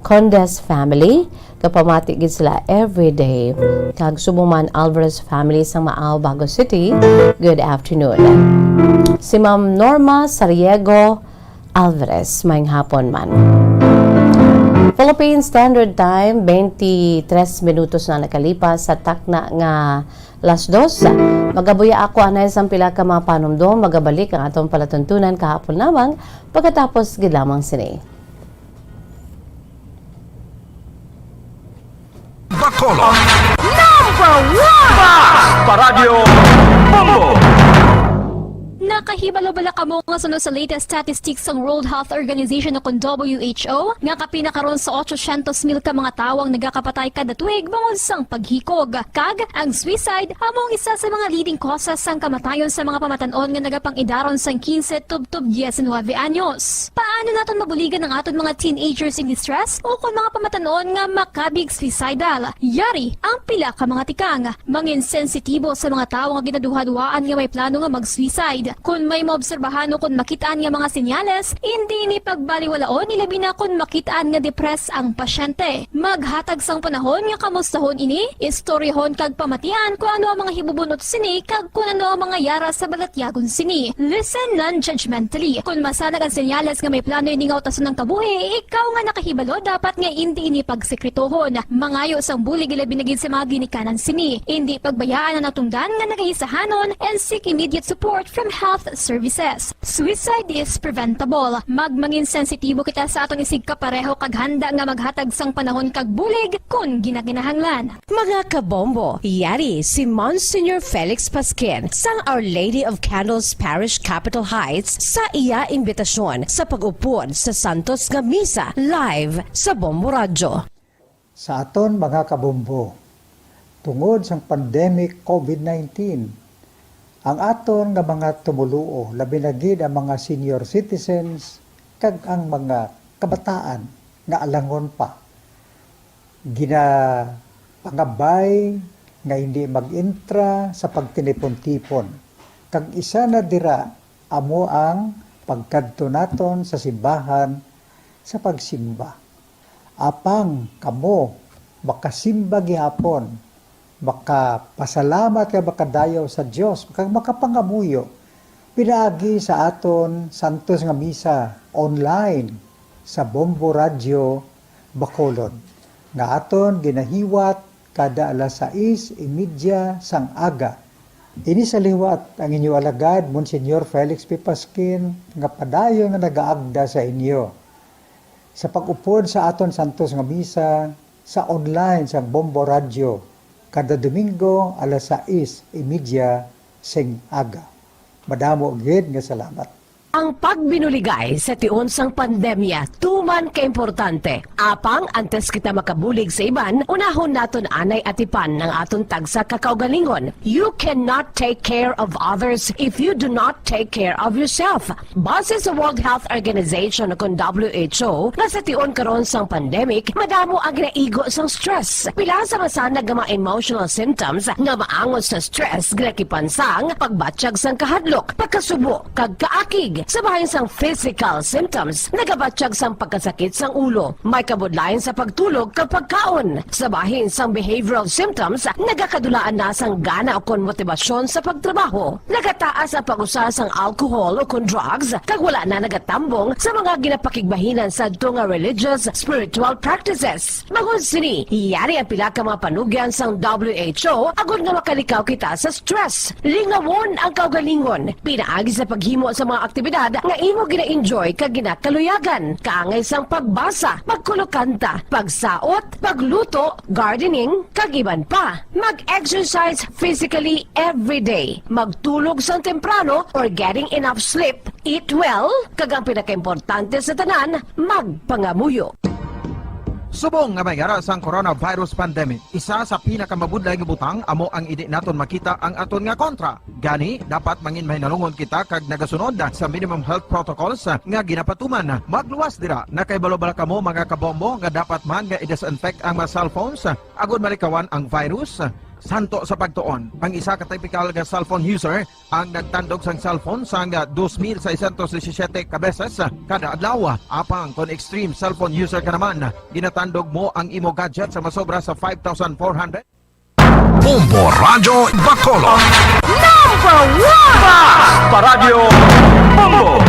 Condes family. Kapamati gid sila everyday. Kag Subuman Alvarez family sa Maaw, Bagos City. Good afternoon. Si Ma'am Norma Sariego Alvarez, maing hapon man. Philippine Standard Time, 23 minutos na nakalipas sa takna nga Las 2. Magabuya ako anay sa pila ka mga panumdom, magabalik ang atong palatuntunan kahapon lamang pagkatapos gid lamang sini. Bacolod Paradyo Bombo. Nakahibalo-bala ka mo nga sunod sa latest statistics ng World Health Organization o kung WHO nga kapinakaroon sa 800,000 ka mga tawang nagakapatay kada tuig bangod sang paghikog. Kag ang suicide among isa sa mga leading causes sang kamatayon sa mga pamatanon nga nagapangidaron sang 15 tub 19 anyos. Paano naton mabuligan ang aton mga teenagers in distress o kung mga pamatanon nga makabig suicidal? Yari ang pila ka mga tikang mangin sensitibo sa mga tawo nga ginaduha-duhaan nga may plano nga mag-suicide. Kung may maobserbahan o kung makitaan nga mga senyales, hindi ni pagbaliwalaon ilabi na kung makitaan nga depress ang pasyente. Maghatag sang panahon nga kamustahon ini, istoryahon kag pamatian kung ano ang mga hibubunot sini kag kung ano ang mga yara sa balatyagon sini. Listen non-judgmentally. Kung masanag ang senyales nga may plano ini nga utason ng kabuhi, ikaw nga nakahibalo dapat nga hindi ini pagsekretohon. Mangayo sang bulig ilabi na gid sa mga ginikanan sini. Hindi pagbayaan ang natungdan nga nagahisahanon and seek immediate support from health services. Suicide is preventable. Magmangin sensitibo kita sa atong isig kapareho kag handa nga maghatag sang panahon kag bulig kung ginaginahanglan. Mga kabombo, yari si Monsignor Felix Pasquin sang Our Lady of Candles Parish Capitol Heights sa iya imbitasyon sa pag-upod sa Santos nga Misa live sa Bombo Radio. Sa aton mga kabombo, tungod sang pandemic COVID-19, ang aton nga mga tumuluo, labi na gid ang mga senior citizens kag ang mga kabataan nga alangon pa. Pangabay nga hindi mag-intra sa pagtinipon-tipon. Kag isa na dira amo ang pagkadto naton sa simbahan sa pagsimba. Apang kamo makasimba gihapon, makapasalamat ka makadayaw sa Dios, makapangamuyo pinaagi sa aton Santos nga Misa online sa Bombo Radio Bacolod nga aton ginahiwat kada alas 6:30 sang aga. Ini sa liwat ang inyo alagad Monsignor Felix P. Pasquin nga padayon nga nagaagda sa inyo. sa pag-upod sa aton santos nga misa sa online sa Bombo Radio kada Domingo alas 6:30 sing aga. Madamo gid nga salamat. Ang pagbinuligay sa tiun sang pandemya, tuman ka importante. Apang, antes kita makabulig sa iban, unahon naton anay atipan ng aton tagsa kakaugalingon. You cannot take care of others if you do not take care of yourself. Base sa World Health Organization kung WHO, na sa tiun karon sang pandemic, madamo ang ginaigo sang stress. Pila sa masanag nga mga emotional symptoms nga maangon sa stress, ginakipansang, pagbatsyag sang kahadlok, pagkasubo, kagkaakig, sa bahin sang physical symptoms, nagabatsyag sang pagkasakit sang ulo, may kabudlayan sa pagtulog kapag kaon. Sa bahin sang behavioral symptoms, nagakadulaan na sang gana o kon motibasyon sa pagtrabaho. Nagataas ang pag-usa sang alcohol o kon drugs, kag wala na nagatambong sa mga ginapakigbahinan sa nga religious, spiritual practices. Magun sini, iyari ang pila ka mga panugyan sang WHO agud nga makalikaw kita sa stress. Lingawon ang kaugalingon, pinaagi sa paghimo sa mga aktibidad nga imo gina-enjoy kag ginakaluyagan, kaangay sang pagbasa, pagkulokanta, pagsaot, pagluto, gardening, kag iban pa. Mag-exercise physically every day, magtulog sang temprano or getting enough sleep, eat well, kag ang pinakaimportante sa tanan, magpangamuyo. Subong nga may ara sang coronavirus pandemic, isa sa pinakamabudlay nga butang amo ang idi naton makita ang aton nga kontra. Gani, dapat mangin mahinalungon kita kag nagasunod sa minimum health protocols nga ginapatuman. Magluwas dira na kay balobala kamo mga kabombo nga dapat man nga i-disinfect ang mga cellphones agud malikawan ang virus. Santo sa pagtuon, ang isa ka typical nga cellphone user ang nagtandog sang cellphone sang 2,617 ka beses kada adlaw. Apang kon extreme cellphone user ka naman, ginatandog mo ang imo gadget sa masobra sa 5,400. Bombo Radio Bacolod. Number 1! Paradyo Bombo.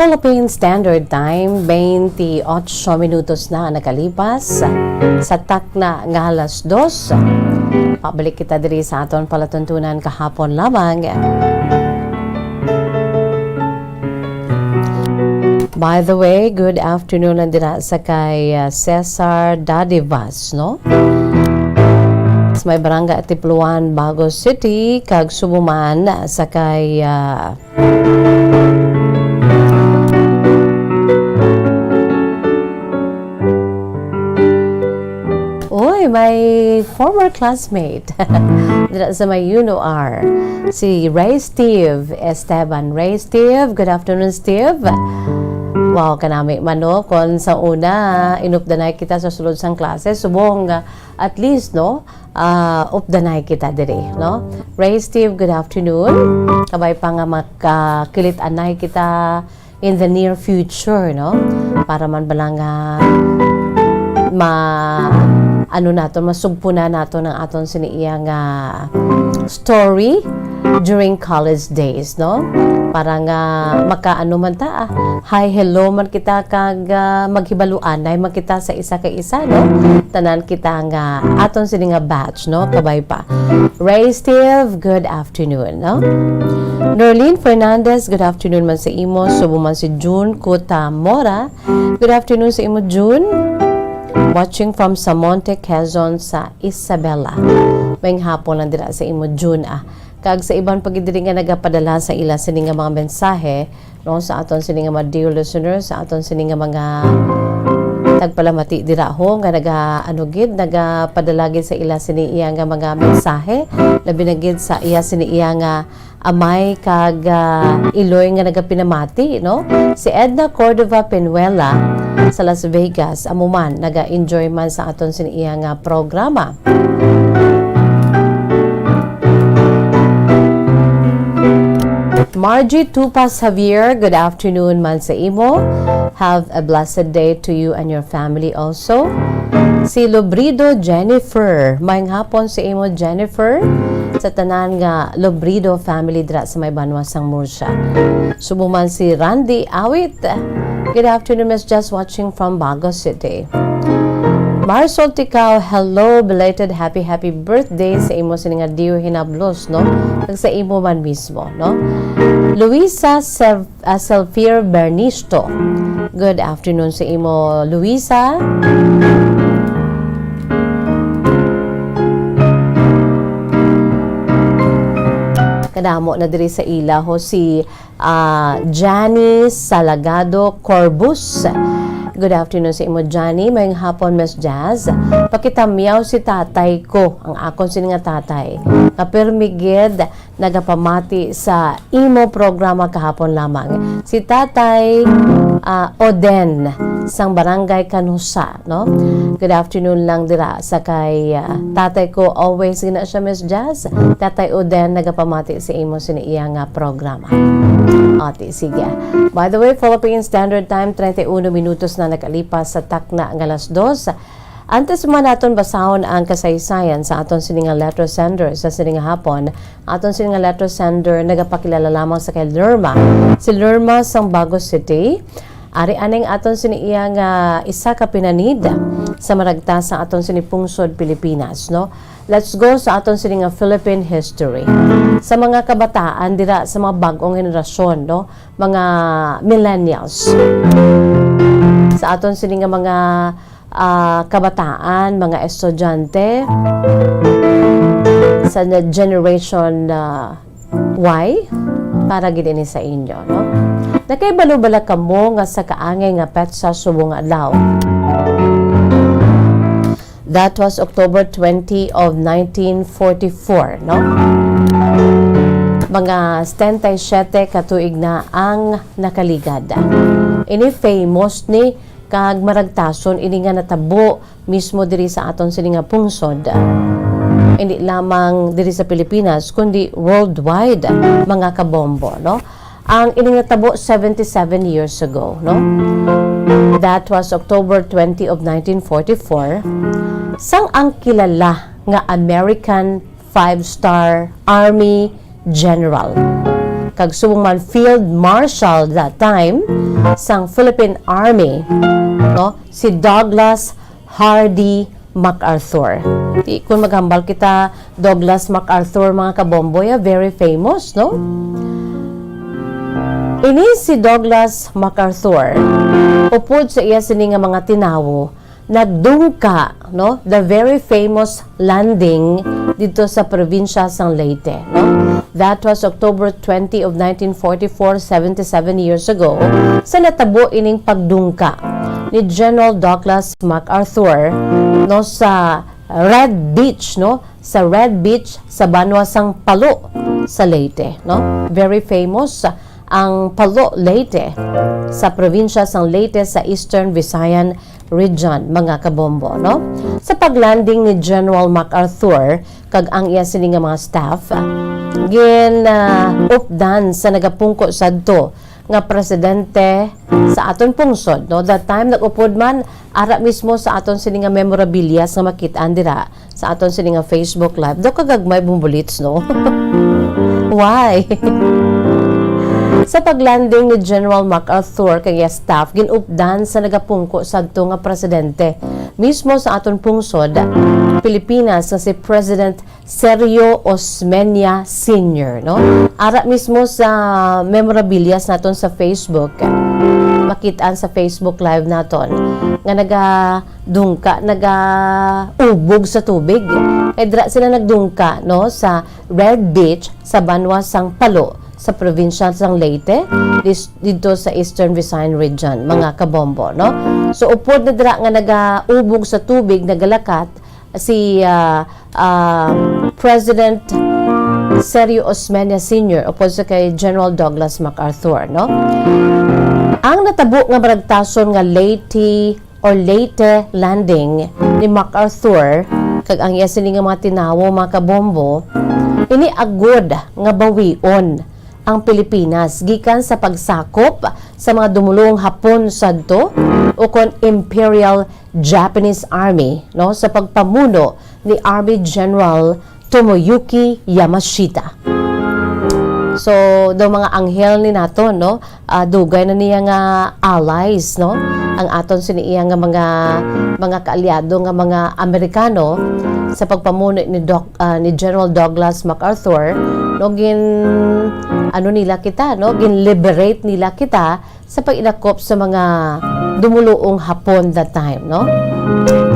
Philippine Standard Time, 28 minutos na nakalipas sa takna nga alas 2. Pabalik kita diri sa aton palatuntunan kahapon lamang. By the way, good afternoon nandira sa kay Cesar Dadivas, no? May barangay Tipluan, Bago City, kag Subuman sa kay my former classmate sa may UNOR, si Ray Steve Esteban. Ray Steve, good afternoon Steve. Wow, kanami mano kon sa una inupdanay kita sa sulod sang klase subong at least no updanay kita diri no. Ray Steve, good afternoon. Kabay pa nga makakilit-anay kita in the near future no, para man balang masugpo na nato ng aton siniiyang story during college days, no? Para nga makaano man ta, hi, hello man kita kag maghibaluan na man kita sa isa kay isa, no? Tanan kita nga aton sini nga batch, no? Kabay pa. Ray Steve, good afternoon, no? Norlene Fernandez, good afternoon man sa imo. Subo man si June Kuta Mora. Good afternoon sa imo, June. Watching from Samonte, Quezon sa Isabela. May hapon lang dira sa imo June Kag sa ibang pagidiri nga nagapadala sa ila sini nga mga mensahe no sa aton sini nga mga dear listeners, sa aton sini nga mga tagpalamati dira ho nga nagapadala gid sa ila sini iya nga mga mensahe labi na gid sa iya sini iya nga amay kag Iloy nga nagapinamati no. Si Edna Cordova Penuela sa Las Vegas amuman naga-enjoy man sa aton sini iya nga programa. Margie Tupas Javier, good afternoon man sa imo. Have a blessed day to you and your family also. Si Lobrido Jennifer, maayong hapon sa imo Jennifer. sa tanan nga Lobrido family dira sa may Banwasang Murcia. Subuman si Randy Awit. Good afternoon, Miss Just watching from Bago City. Marisol Ticao, hello, belated happy birthday sa imo sininga Dio Hinablos, no? Kag sa imo man mismo, no? Luisa Selfir Bernisto. Good afternoon sa imo, Luisa. Kadamo na diri sa ila ho si Janice Salagado Corbus. Good afternoon sa imo, Johnny. Mayong hapon, Miss Jazz. Pakitamiyaw si tatay ko, ang akon sininga tatay. Kapirmigid, nagapamati sa imo programa kahapon lamang. Si tatay Oden, sang barangay Kanusa, no? Good afternoon lang dira sa kay tatay ko. Always gina siya, Miss Jazz. Tatay Oden, nagapamati sa imo siniya nga programa. Ate, sige. By the way, Philippine Standard Time, 31 minutos na nakalipas sa takna ng alas 2. Antes man naton basahon ang kasaysayan sa aton sininga letter sender sa sininga hapon. Aton sininga letter sender nagapakilala lamang sa kay Lerma. Si Lerma sang Bago City. Ari aning aton siniya nga isa ka pinanid sa maragta sa aton sinipungsod Pilipinas, no? Let's go sa aton sininga Philippine history. Sa mga kabataan dira sa mga bagong henerasyon, no? Mga millennials. Sa aton sininga mga kabataan, mga estudyante sa generation Y para gid ini sa inyo, no? Nakaibalo-bala kamo nga sa kaangay nga petsa subong adlaw. That was October 20 of 1944, no? Mga 77 katuig na ang nakaligad. Ini famous ni kag maragtason ini nga natabo mismo diri sa aton sininga pungsod. Hindi lamang diri sa Pilipinas kundi worldwide, mga kabombo, no? Ang ini natabo 77 years ago, no? That was October 20 of 1944. Sang ang kilala nga American 5-star Army General kag subong man Field Marshal that time sang Philippine Army, no? Si Douglas Hardy MacArthur. Kung maghambal kita Douglas MacArthur, mga kabomboy, very famous, no? Ini si Douglas MacArthur, upod sa iya sini nga mga tinawo, nagdungka, no? The very famous landing dito sa probinsya sang Leyte, no? That was October 20 of 1944, 77 years ago, sa natabo ining pagdungka ni General Douglas MacArthur, no, sa Red Beach, no? Sa Red Beach sa Banwasang Palo sa Leyte, no? Very famous ang Palo, Leyte, sa probinsya sang Leyte sa Eastern Visayan region, mga kabombo, no? Sa paglanding ni General MacArthur kag ang iya sini nga mga staff, updan sa nagapungko sadto nga presidente sa aton pungsod, no? That time nag-upod man ara mismo sa aton sini nga memorabilia sa makit-an dira sa aton sini nga Facebook Live. Do kagagmay bumbulits, no? Why? Sa paglanding ni General MacArthur kay staff ginupdan sa nagapungko sadto nga presidente mismo sa aton pungsod Pilipinas nga si President Sergio Osmeña Sr., no? Ara mismo sa memorabilia naton sa Facebook, makitaan sa Facebook Live naton nga nagaubog sa tubig. Dra sila nagdungka, no, sa Red Beach sa Banwasang Palo sa probinsya sang Leyte dito sa Eastern Visayan region, mga kabombo, no? So upod na dira nga nagaubog sa tubig, nagalakat si President Sergio Osmeña Sr. upod sa kay General Douglas MacArthur, no? Ang natabo nga maragtason nga Leyte landing ni MacArthur kag ang iya sini nga mga tinawo, mga kabombo, ini agud nga bawion ang Pilipinas gikan sa pagsakop sa mga dumulong Hapon sadto o kon Imperial Japanese Army, no, sa pagpamuno ni Army General Tomoyuki Yamashita. So, do mga anghel ni nato, no? Dugay na niya nga allies, no? Ang aton siniya nga mga kaalyado nga mga Amerikano sa pagpamuno ni General Douglas MacArthur, no? Nila kita, no? Gin-liberate nila kita sa pag-inakop sa mga dumuluong Hapon that time, no?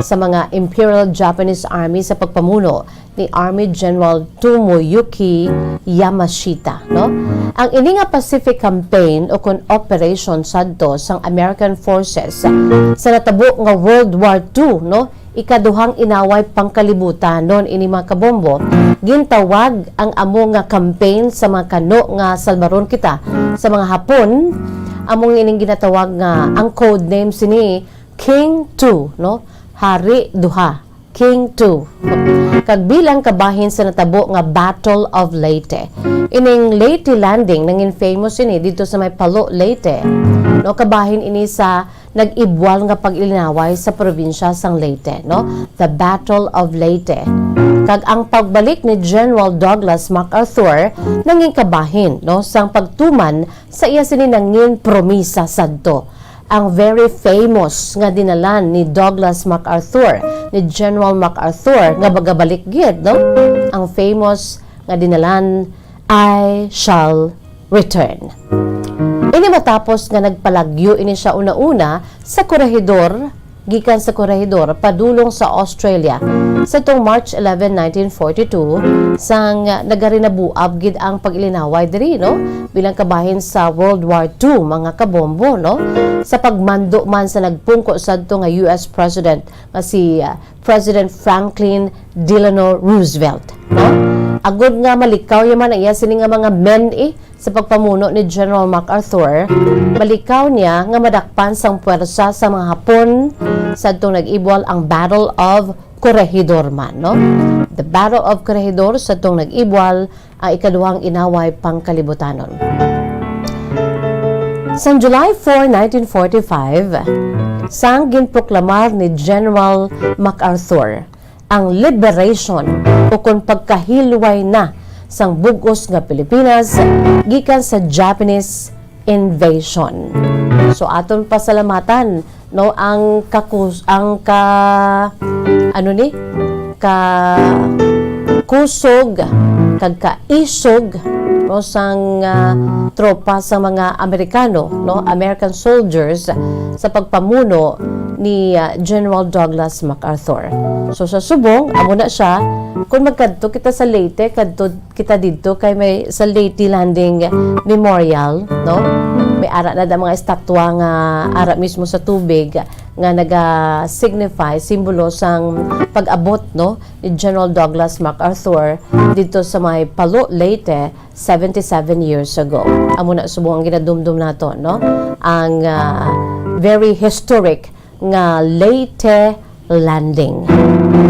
Sa mga Imperial Japanese Army sa pagpamuno ni Army General Tomoyuki Yamashita, no? Ang ini nga Pacific Campaign o kun operation sadto sang American forces sa natabo nga World War II, no? Ikaduhang inaway pangkalibutan noon ini mga kabombo, gintawag ang amo nga campaign sa mga kano nga salbaron kita sa mga Hapon. Among ining ginatawag nga ang code name sini King 2, no? Hari Duha, King 2. Kagbilang kabahin sa natabo nga Battle of Leyte. Ining Leyte landing nangin famous ini dito sa may Palo, Leyte. No, kabahin ini sa nag-ibwal nga pag-ilinaway sa probinsya sang Leyte, no? The Battle of Leyte. Kag ang pagbalik ni General Douglas MacArthur nanging kabahin, no, sang pagtuman sa iya sini nangin promisa sadto. Ang very famous nga dinalan ni Douglas MacArthur, ni General MacArthur nga bagabalik gid, no? Ang famous nga dinalan, I shall return. Ini matapos nga nagpalagyo ini siya una-una sa korehidor, gikan sa korehidor padulong sa Australia sa tong March 11, 1942 sang nagarinabuab gid ang pag-ilinaway diri, no? Bilang kabahin sa World War II mga kabombo, no? Sa pagmando man sa nagpungko sadto nga US President nga si President Franklin Delano Roosevelt, no? Agud nga malikaw yaman ang iya sini nga mga men sa pagpamuno ni General MacArthur, malikaw niya nga madakpan sang puwersa sa mga Hapon sadtong nag-ibwal ang Battle of Corregidor man, no? The Battle of Corregidor sadtong nag-ibwal ang ikaduhang inaway pangkalibutanon. Sa July 4, 1945, sang ginproklamar ni General MacArthur ang liberation o kung pagkahilway na sang bugos nga Pilipinas gikan sa Japanese invasion. So aton pasalamatan, no, ang kusog kag kaisog, no, sang tropa sa mga Amerikano, no, American soldiers sa pagpamuno ni General Douglas MacArthur. So sa subong amo na siya kung magkadto kita sa Leyte, kadto kita didto kay may sa Leyte Landing Memorial, no? May ara na da mga estatwa nga ara mismo sa tubig nga naga-signify, simbolo sang pag-abot, no, ni General Douglas MacArthur dito sa may Palo, Leyte 77 years ago. Amo na subong ang ginadumdum nato, no? Ang very historic nga Leyte Landing.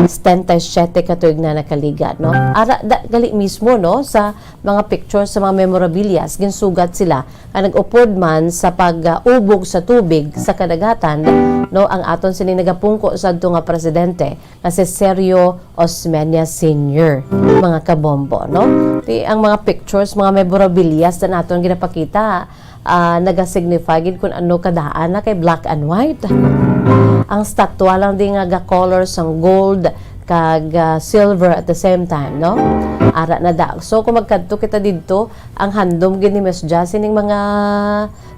77 katuig na nakaligat, no? Ara gali mismo, no, sa mga pictures sa mga memorabilias ginsugat sila ang nag-upod man sa pag-ubog sa tubig sa kadagatan, no, ang aton sini nagapungko sadto nga presidente nga si Sergio Osmeña Sr. mga kabombo, no? Ang mga pictures, mga memorabilias na naton ginapakita naga-signify gid kung ano kadaan na kay black and white. Ang statwa lang din nga ga-colors ang gold kag silver at the same time, no? Ara na da. So kung magkadto kita didto, ang handom gid ni Miss Jessie ning mga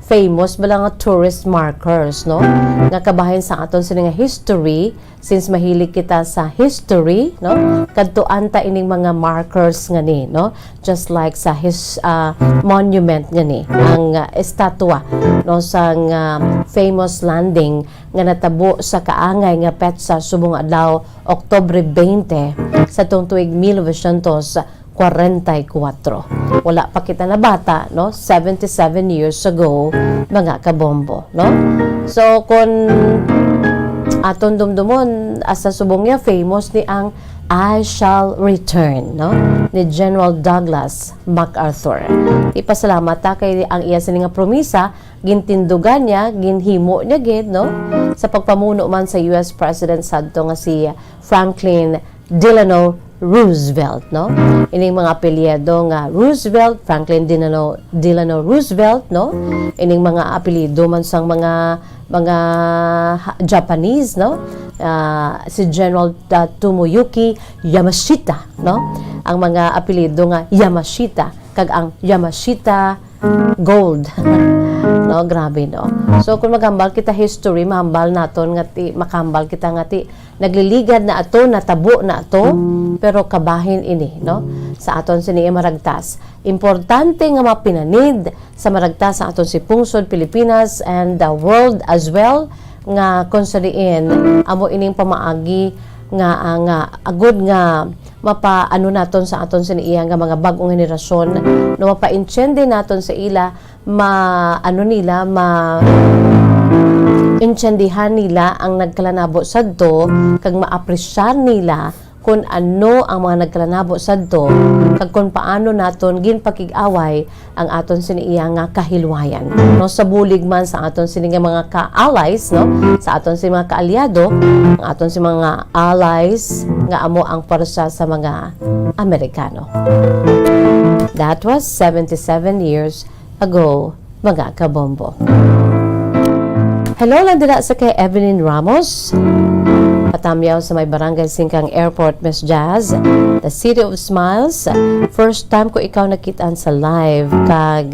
famous bala nga tourist markers, no? Nga kabahin sa aton sini nga history, since mahilig kita sa history, no? Kadtuan ta ining mga markers nga ni, no? Just like sa his monument nga ni, ang estatwa, no, sang famous landing nga natabo sa kaangay nga petsa subong adlaw Oktubre 20 sa tuong tuig 1944. Wala pa kita na bata, no? 77 years ago, mga kabombo, no? So, kung aton dumdumon, asa subong niya, famous ni ang I shall return, no? Ni General Douglas MacArthur. Ipasalamat ta kay ang iya sini nga promisa, gintindugan niya, ginhimo niya gid, no? Sa pagpamuno man sa US President sadto nga si Franklin Delano Roosevelt, no? Ining mga apelyido nga Roosevelt, Franklin Delano Roosevelt, no? Ining mga apelyido man sang mga Japanese, no? Si General Tomoyuki Yamashita, no? Ang mga apelyido nga Yamashita, kag ang Yamashita Gold. No, grabe, no? So kung maghambal kita history, mahambal naton nga ti makahambal kita nga ti nagliligad na ato, natabo na ato, pero kabahin ini, no? Sa aton sini maragtas. Importante nga mapinanid sa maragtas sa aton si pungsod Pilipinas and the world as well nga konsadiin amo ining pamaagi nga agud nga mapaano naton sa aton siniya nga mga bagong henerasyon no mapa-inchendi naton sa ila inchendihan nila ang nagkalanabo sadto kag maapresyar nila kung ano ang mga nagkalanabo sadto kag kung paano naton ginpakig-away ang aton siniya nga kahilwayan no sa bulig man sa aton sini nga mga ka-allies no sa aton sini mga kaalyado ang aton si mga allies nga amo ang parsa sa mga Amerikano. That was 77 years ago, mga kabombo. Hello lang dila sa kay Evelyn Ramos. Patamyaw sa may Barangay Singkang Airport, Miss Jazz. The City of Smiles. First time ko ikaw nakitaan sa live. Kag,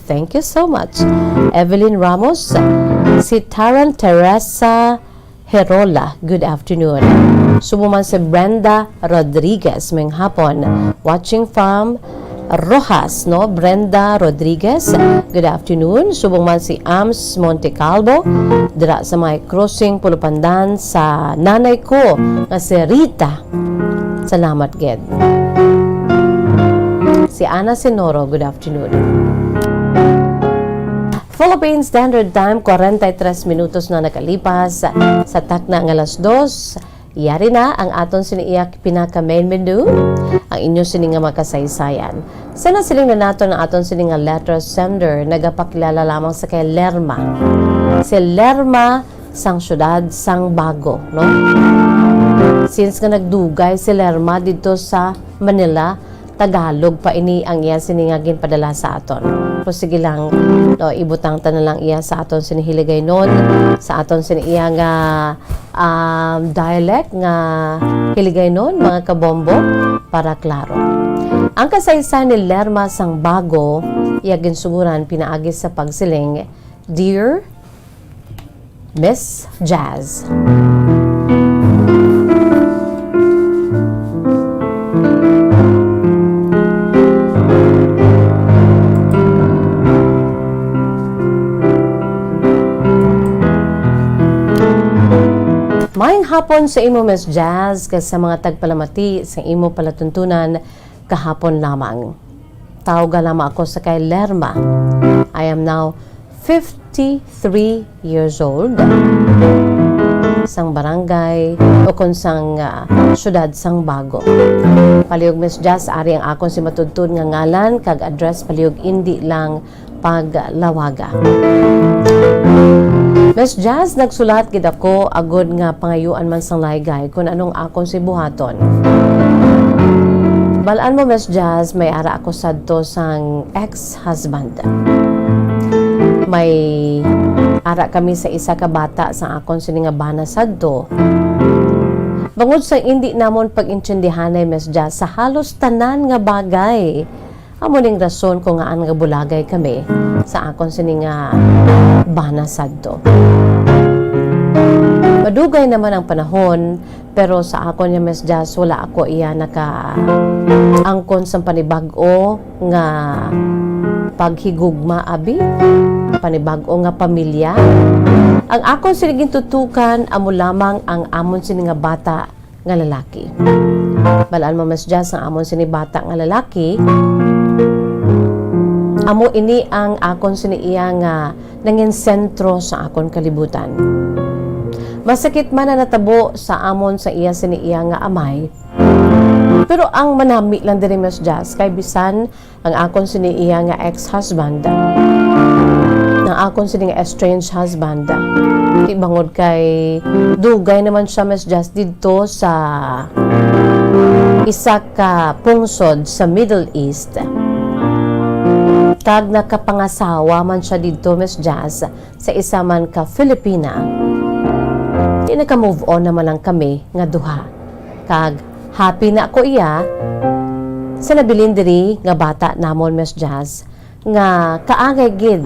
thank you so much. Evelyn Ramos. Si Taran Teresa Herola. Good afternoon. Sumuman si Brenda Rodriguez. May hapon. Watching from Rojas, no? Brenda Rodriguez. Good afternoon. Subong man si Ams Montecalvo. Dira sa may crossing Pulupandan sa nanay ko nga si Rita. Salamat, Ged. Si Ana Senoro. Good afternoon. Philippine Standard Time, 43 minutos na nakalipas sa takna ng alas 2. Iyari na ang aton siniiyak pinaka main menu, ang inyo sininga makasaysayan. Sana siling na nato na aton sininga letter sender, nagapakilala lamang sa kay Lerma. Si Lerma sang syudad, sang bago, no? Since nga nagdugay si Lerma dito sa Manila, Tagalog pa ini ang iya sininga ginpadala sa aton. Pero sige lang, no, ibutang ta na lang iya sa aton sinihiligay nun, sa aton siniya nga dialect nga hiligay nun, mga kabombo, para klaro. Ang kasaysayan ni Lerma sang bago, iya ginsuguran pinaagi sa pagsiling, Dear Miss Jazz. Maayong hapon sa imo, Miss Jazz, kasi sa mga tagpalamati sa imo palatuntunan kahapon lamang. Tawag lamang ako sa kay Lerma. I am now 53 years old. Sang barangay o kung sang syudad sang bago. Palihog, Miss Jazz, ari ang akon si matudtod nga ngalan kag address palihog indi lang paglawaga. Miss Jazz, nagsulat gid ako agod nga pangayuan man sang laygay kung anong akon si buhaton. Balaan mo, Miss Jazz, may ara ako sadto sang ex-husband. May ara kami sa isa ka bata sa akon sininga bana sadto. Bangod sa hindi namon pag-intsindihanay, Miss Jazz, sa halos tanan nga bagay. Amo ning rason kung nga bulagay kami sa akon sininga bana sadto. Madugay naman ang panahon, pero sa akon niya, Miss Jazz, wala ako iya naka-angkon sa panibag-o nga paghigugma abi, panibag-o nga pamilya. Ang akon siniging tutukan, amo lamang ang amon sini nga bata nga lalaki. Balaan mo, Miss Jazz, ang amon sini bata nga lalaki, amo ini ang akon siniiya nga nangin sentro sa akon kalibutan. Masakit man na natabo sa amon sa iya siniiya nga amay. Pero ang manami lang diri, Miss Jazz, kay bisan ang akon siniiya nga ex-husband. na akon sini nga estranged husband. Di bangod kay dugay naman siya mas just dito sa isa ka pungsod sa Middle East. Kag nakapangasawa man siya dito Miss Jazz sa isa man ka Filipina. Di naka-move on naman lang kami nga duha. Kag happy na ako iya sa nabilin diri nga bata namon Miss Jazz nga kaangay gid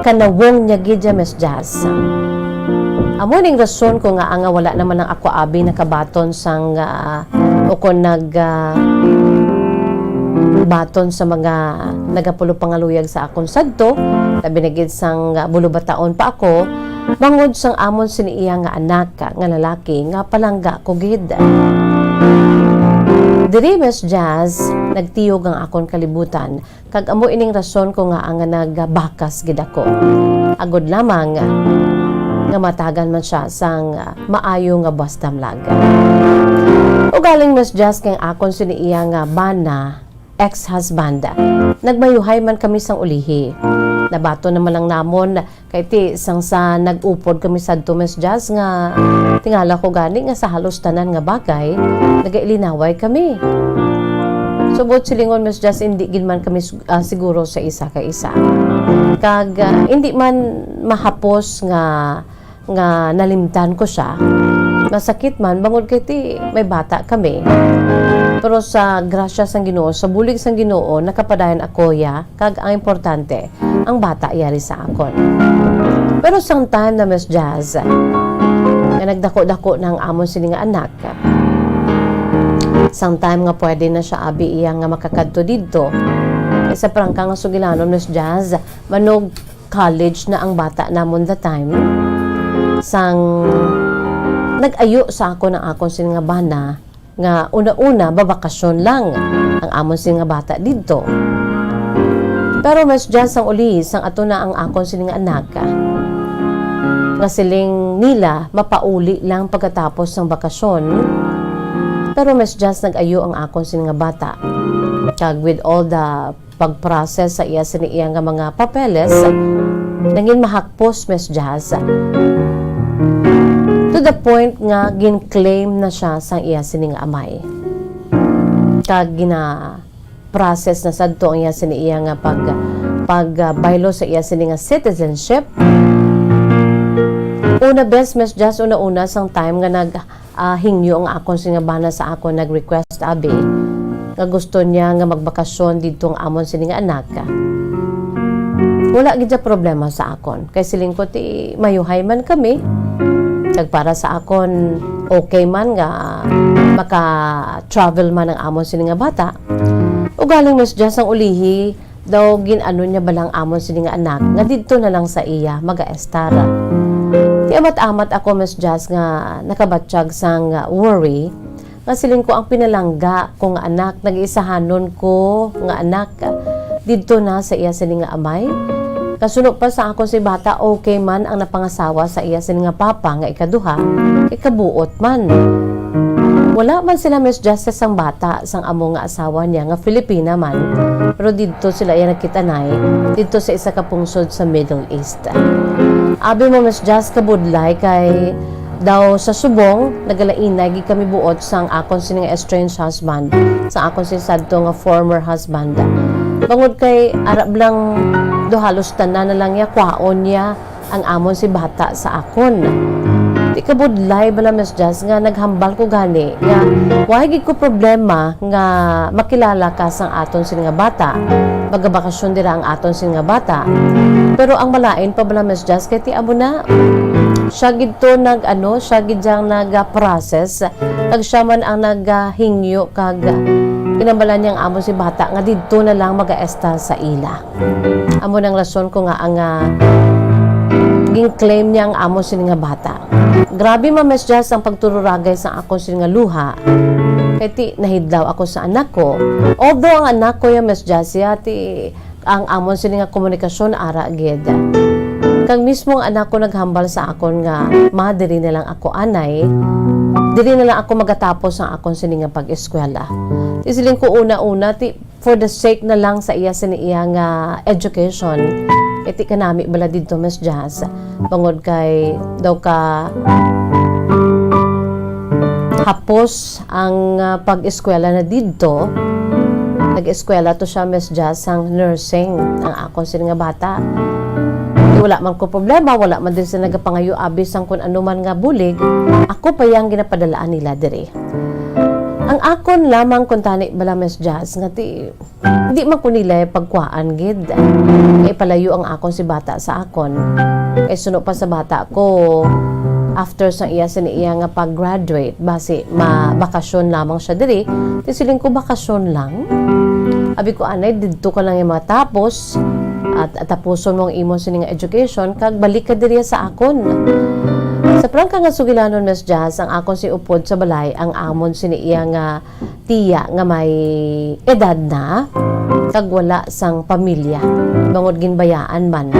kanawong niya gid ya Miss Jazz. Amo ning rason ko nga anga wala naman ang ako abi nakabaton sang o kon baton sa mga nagapulo pangaluyag sa akon sadto labi na gid sang bulubataon pa ako bangod sang amon siniiya nga anak nga lalaki nga palangga ko gid. Diri Miss Jazz nagtiyog ang akon kalibutan kag amo ining rason ko nga ang nagbakas gid ako. Agod lamang nga matagan man siya sang maayo nga bastamlag. O galing Miss Jazz kay akon siniiya nga bana ex-husband. Nagmayuhay man kami sang ulihi. Nabato naman lang namon kay ti sang sa nag-upod kami sadto Miss Jazz nga tingala ko gani nga sa halos tanan nga bagay nagailinaway kami. Subot silingon Miss Jazz hindi gid man kami siguro sa isa ka isa. Kag hindi man mahapos nga nalimtan ko siya. Masakit man bangod kay ti may bata kami. Pero sa grasya sang Ginoo, sa bulig sang Ginoo, nakapadayon ako ya, kag ang importante, ang bata yari sa akon. Pero sang time na Miss Jazz, nga nagdako-dako ng amon sini nga anak, sang time nga pwede na siya abi iya nga makakadto didto. Sa prangka nga sugilanon Miss Jazz, manog college na ang bata namon the time. Sang nag-ayo sa ako ng akon sini nga bana, nga una-una babakasyon lang ang amon sing nga bata dito. Pero mas Jazz ang uli sang ato na ang akon sing nga anak nga siling nila mapauli lang pagkatapos ng bakasyon. Pero mas Jazz nag-ayo ang akon sing nga bata kag with all the pag-process sa iya siniya nga mga papeles nangin mahakpos mas Jazz to the point nga gin-claim na siya sang iya sining amay. Kag gina-process na sadto ang iya siniya nga pag-baylo sa iya sining citizenship. Una best Miss Jazz una sang time nga hingyo ang akon singa bana sa akon nag-request abi nga gusto niya nga magbakasyon dito ang amon sining anak. Wala gid problema sa akon kay siling ko ti mayuhay man kami. Kag para sa akon okay man nga maka-travel man ang amon sini nga bata. O galing Miss Jazz ang ulihi daw ginano niya balang amon sini nga anak nga didto na lang sa iya maga-estar. Ti amat-amat ako Miss Jazz nga nakabatsyag sang worry nga siling ko ang pinalangga kong anak nag-isahanon ko nga anak didto na sa iya sini nga amay. Kasunod pa sa ako si bata, okay man ang napangasawa sa iya sin nga papa nga ikaduha, ikabuot man. Wala man sila Miss Justice ang bata sang amo nga asawa niya nga Filipina man, pero dito sila iya nagkitanay, dito sa isa ka pungsod sa Middle East. Abi mo Miss Just kabudlay kay daw sa subong nagalainay kami buot sang akon sin nga estranged husband, sa akon sin sadto nga former husband. Bangod kay arab lang do halos tanan na lang ya kwaon niya ang amon si bata sa akon. Di kabudlay bala Miss Jazz nga naghambal ko gani nga why gid ko problema nga makilala ka sang aton sin nga bata. Magabakasyon dira ang aton sin nga bata. Pero ang malain pa bala Miss Jazz kay ti amo na siya gid to siya gid jang nag-process kag siya man ang naghingyo kag kinambalan niyang amo si bata nga didto na lang mag-aestal sa ila. Amo nang rason ko nga ang ging-claim niya ang amo sini nga bata. Grabe Miss Jazz ang pagtururagay sa ako sini nga luha. Kay ti nahidlaw ako sa anak ko. Although ang anak ko ya Miss Jazz ti ang amon sini nga komunikasyon ara gid. Kag mismo ang anak ko naghambal sa akon nga ma diri na lang ako anay. Dili na lang ako magatapos ang akon sini nga pag-eskwela. Isiling ko una-una ti for the sake na lang sa iya sini iya nga education. iti kanami bala dito Miss Jazz bangod kay daw ka hapos ang pag-eskwela na dito. Nag-eskwela to siya Miss Jazz ang nursing ang akon sila nga bata. Wala man ko problema, wala man din sila nagapangayo abis ang kung ano man nga bulig, ako pa yung ginapadalaan nila dire. Ang akon lamang kung tani bala Miss Jazz nga ti hindi man ko nila pagkuhaan gid. Kay palayo ang akon si bata sa akon. Kay suno pa sa bata ko after sa iya siniya nga pag-graduate base bakasyon lamang siya dire. Ti siling ko bakasyon lang. Abi ko anay didto ka lang yung matapos at tapuson mong imo sining education kag balik ka diri sa akon. Sa prangka nga sugilanon Miss Jazz ang akon si upod sa balay ang amon siniya nga tiya nga may edad na kag wala sang pamilya bangod ginbayaan man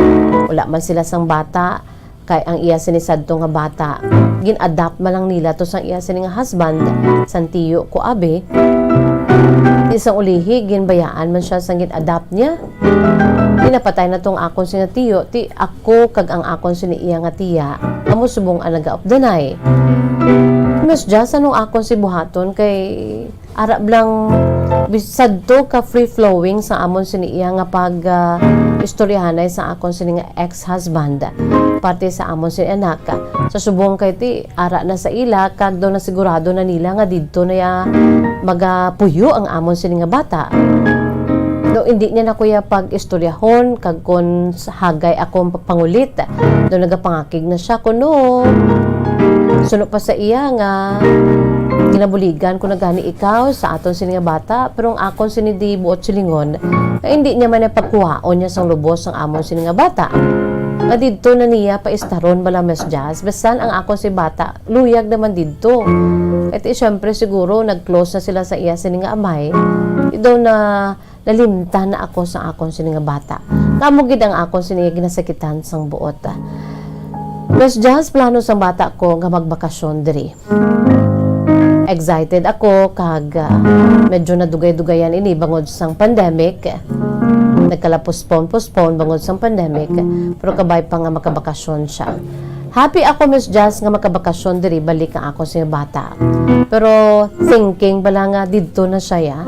wala man sila sang bata kay ang iya sinisadto nga bata gin-adapt man lang nila to sang iya sining husband sang tiyo ko abi isang ulihi ginbayaan man siya sang gin-adapt niya. Pinapatay na tong akon sina tiyo, ti ako kag ang akon sini iya nga tiya, amo subong ang nagaupdanay. Miss Jazz, anong akon si buhaton kay arab lang bisad to ka free-flowing sa amon sini iya nga pag istoryahanay sa akon sini nga ex-husband parte sa amon sini anak. Sa subong kay ti ara na sa ila kag daw na sigurado na nila nga didto na ya magapuyo ang amon sini nga bata. Do hindi niya na kuya pag-istoryahon kag kon hagay akong pangulit. Do nagapangakig na siya kuno. Suno pa sa iya nga ginabuligan ko nagani ikaw sa aton sini nga bata pero ang akon sini di buot silingon hindi niya man pagkuhaon niya sang lubos ang amon sini nga bata. Nga didto na niya paistaron bala Miss Jazz basan ang akon si bata luyag naman didto. At syempre siguro nag-close na sila sa iya sini nga amay. Daw na nalimtan na ako sa akon sini nga bata. Kamo gid ang akon sini ginasakitan sang buot. Miss Jazz, plano sang bata ko nga magbakasyon diri. Excited ako kag medyo nadugay-dugayan ini bangod sang pandemic. Nagkala-postpone bangod sang pandemic pero kabay pa nga makabakasyon siya. Happy ako Miss Jazz nga makabakasyon diri balik ang ako sa bata. Pero thinking bala nga didto na siya ya.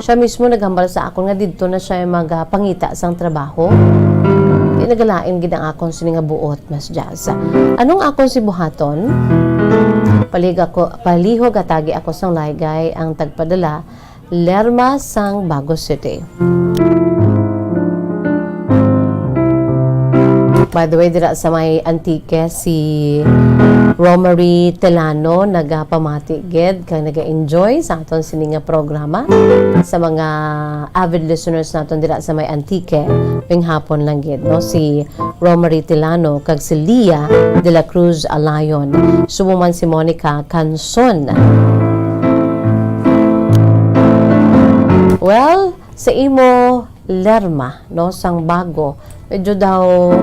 Siya mismo naghambal sa akon nga didto na siya magpangita sang trabaho. Di nagalain gid ang akon sini nga buot Miss Jazz. Anong akon si buhaton? Palihog atagi ako sang laygay ang tagpadala Lerma sang Bago City. By the way, dira sa may Antique si Romary Telano nagapamati gid kay naga-enjoy sa aton sininga programa sa mga avid listeners naton dira sa may Antique ping hapon lang gid no si Romary Telano kag si Lia de la Cruz Alayon sumuman si Monica Canson. Well, sa imo Lerma no sang bago medyo daw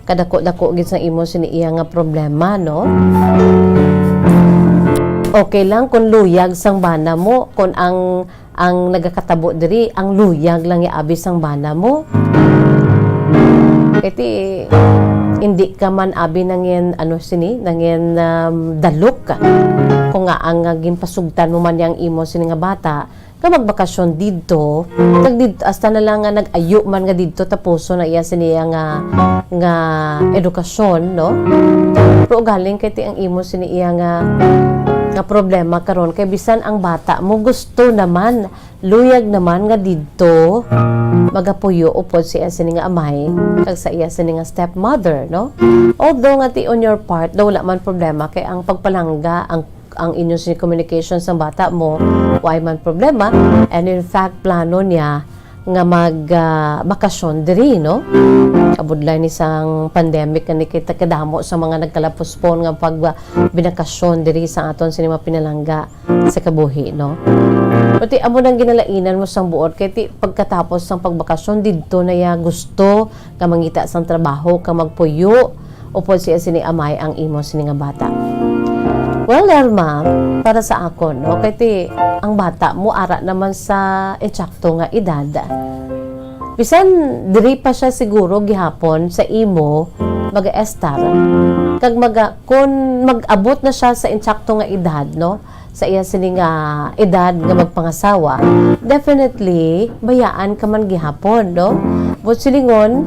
kadako-dako gid sa imo siniiya nga problema no. Okay lang kung luyag sang bana mo kung ang nagakatabo diri ang luyag lang iabi sang bana mo. Kiti hindi ka man abi nangin nangin dalok kung nga ang ginpasugtan mo man yang imo sini nga bata ka magbakasyon didto hasta na lang nga nag-ayo man nga didto tapuso na iya siniya nga edukasyon no pero galing kay ti ang imo siniya nga problema karon kay bisan ang bata mo gusto naman luyag naman nga didto magapuyo upod siya sini nga amay kag sa iya sini nga stepmother no although nga ti on your part daw wala man problema kay ang pagpalangga ang inyong communication sa bata mo why man problema and in fact plano niya nga bakasyon diri no kabudlay ni sang pandemic ni kita kadamo sa mga nagkalapospon nga pag binakasyon diri sa aton sinima pinalangga sa kabuhi no pati amo nang ginalainan mo sang buot kay ti pagkatapos sang pagbakasyon didto na ya gusto ka mangita sang trabaho ka magpuyo upod siya sini amay ang imo sini nga bata. Well, Lerma, para sa akon, okay ti, ang bata mo ara naman sa eksakto nga edad. bisan diri pa siya siguro gihapon sa imo mag-estar kag kun mag-abot na siya sa insakto nga edad, no, sa iya sining edad nga magpangasawa, definitely bayaan ka man gihapon, no, but silingon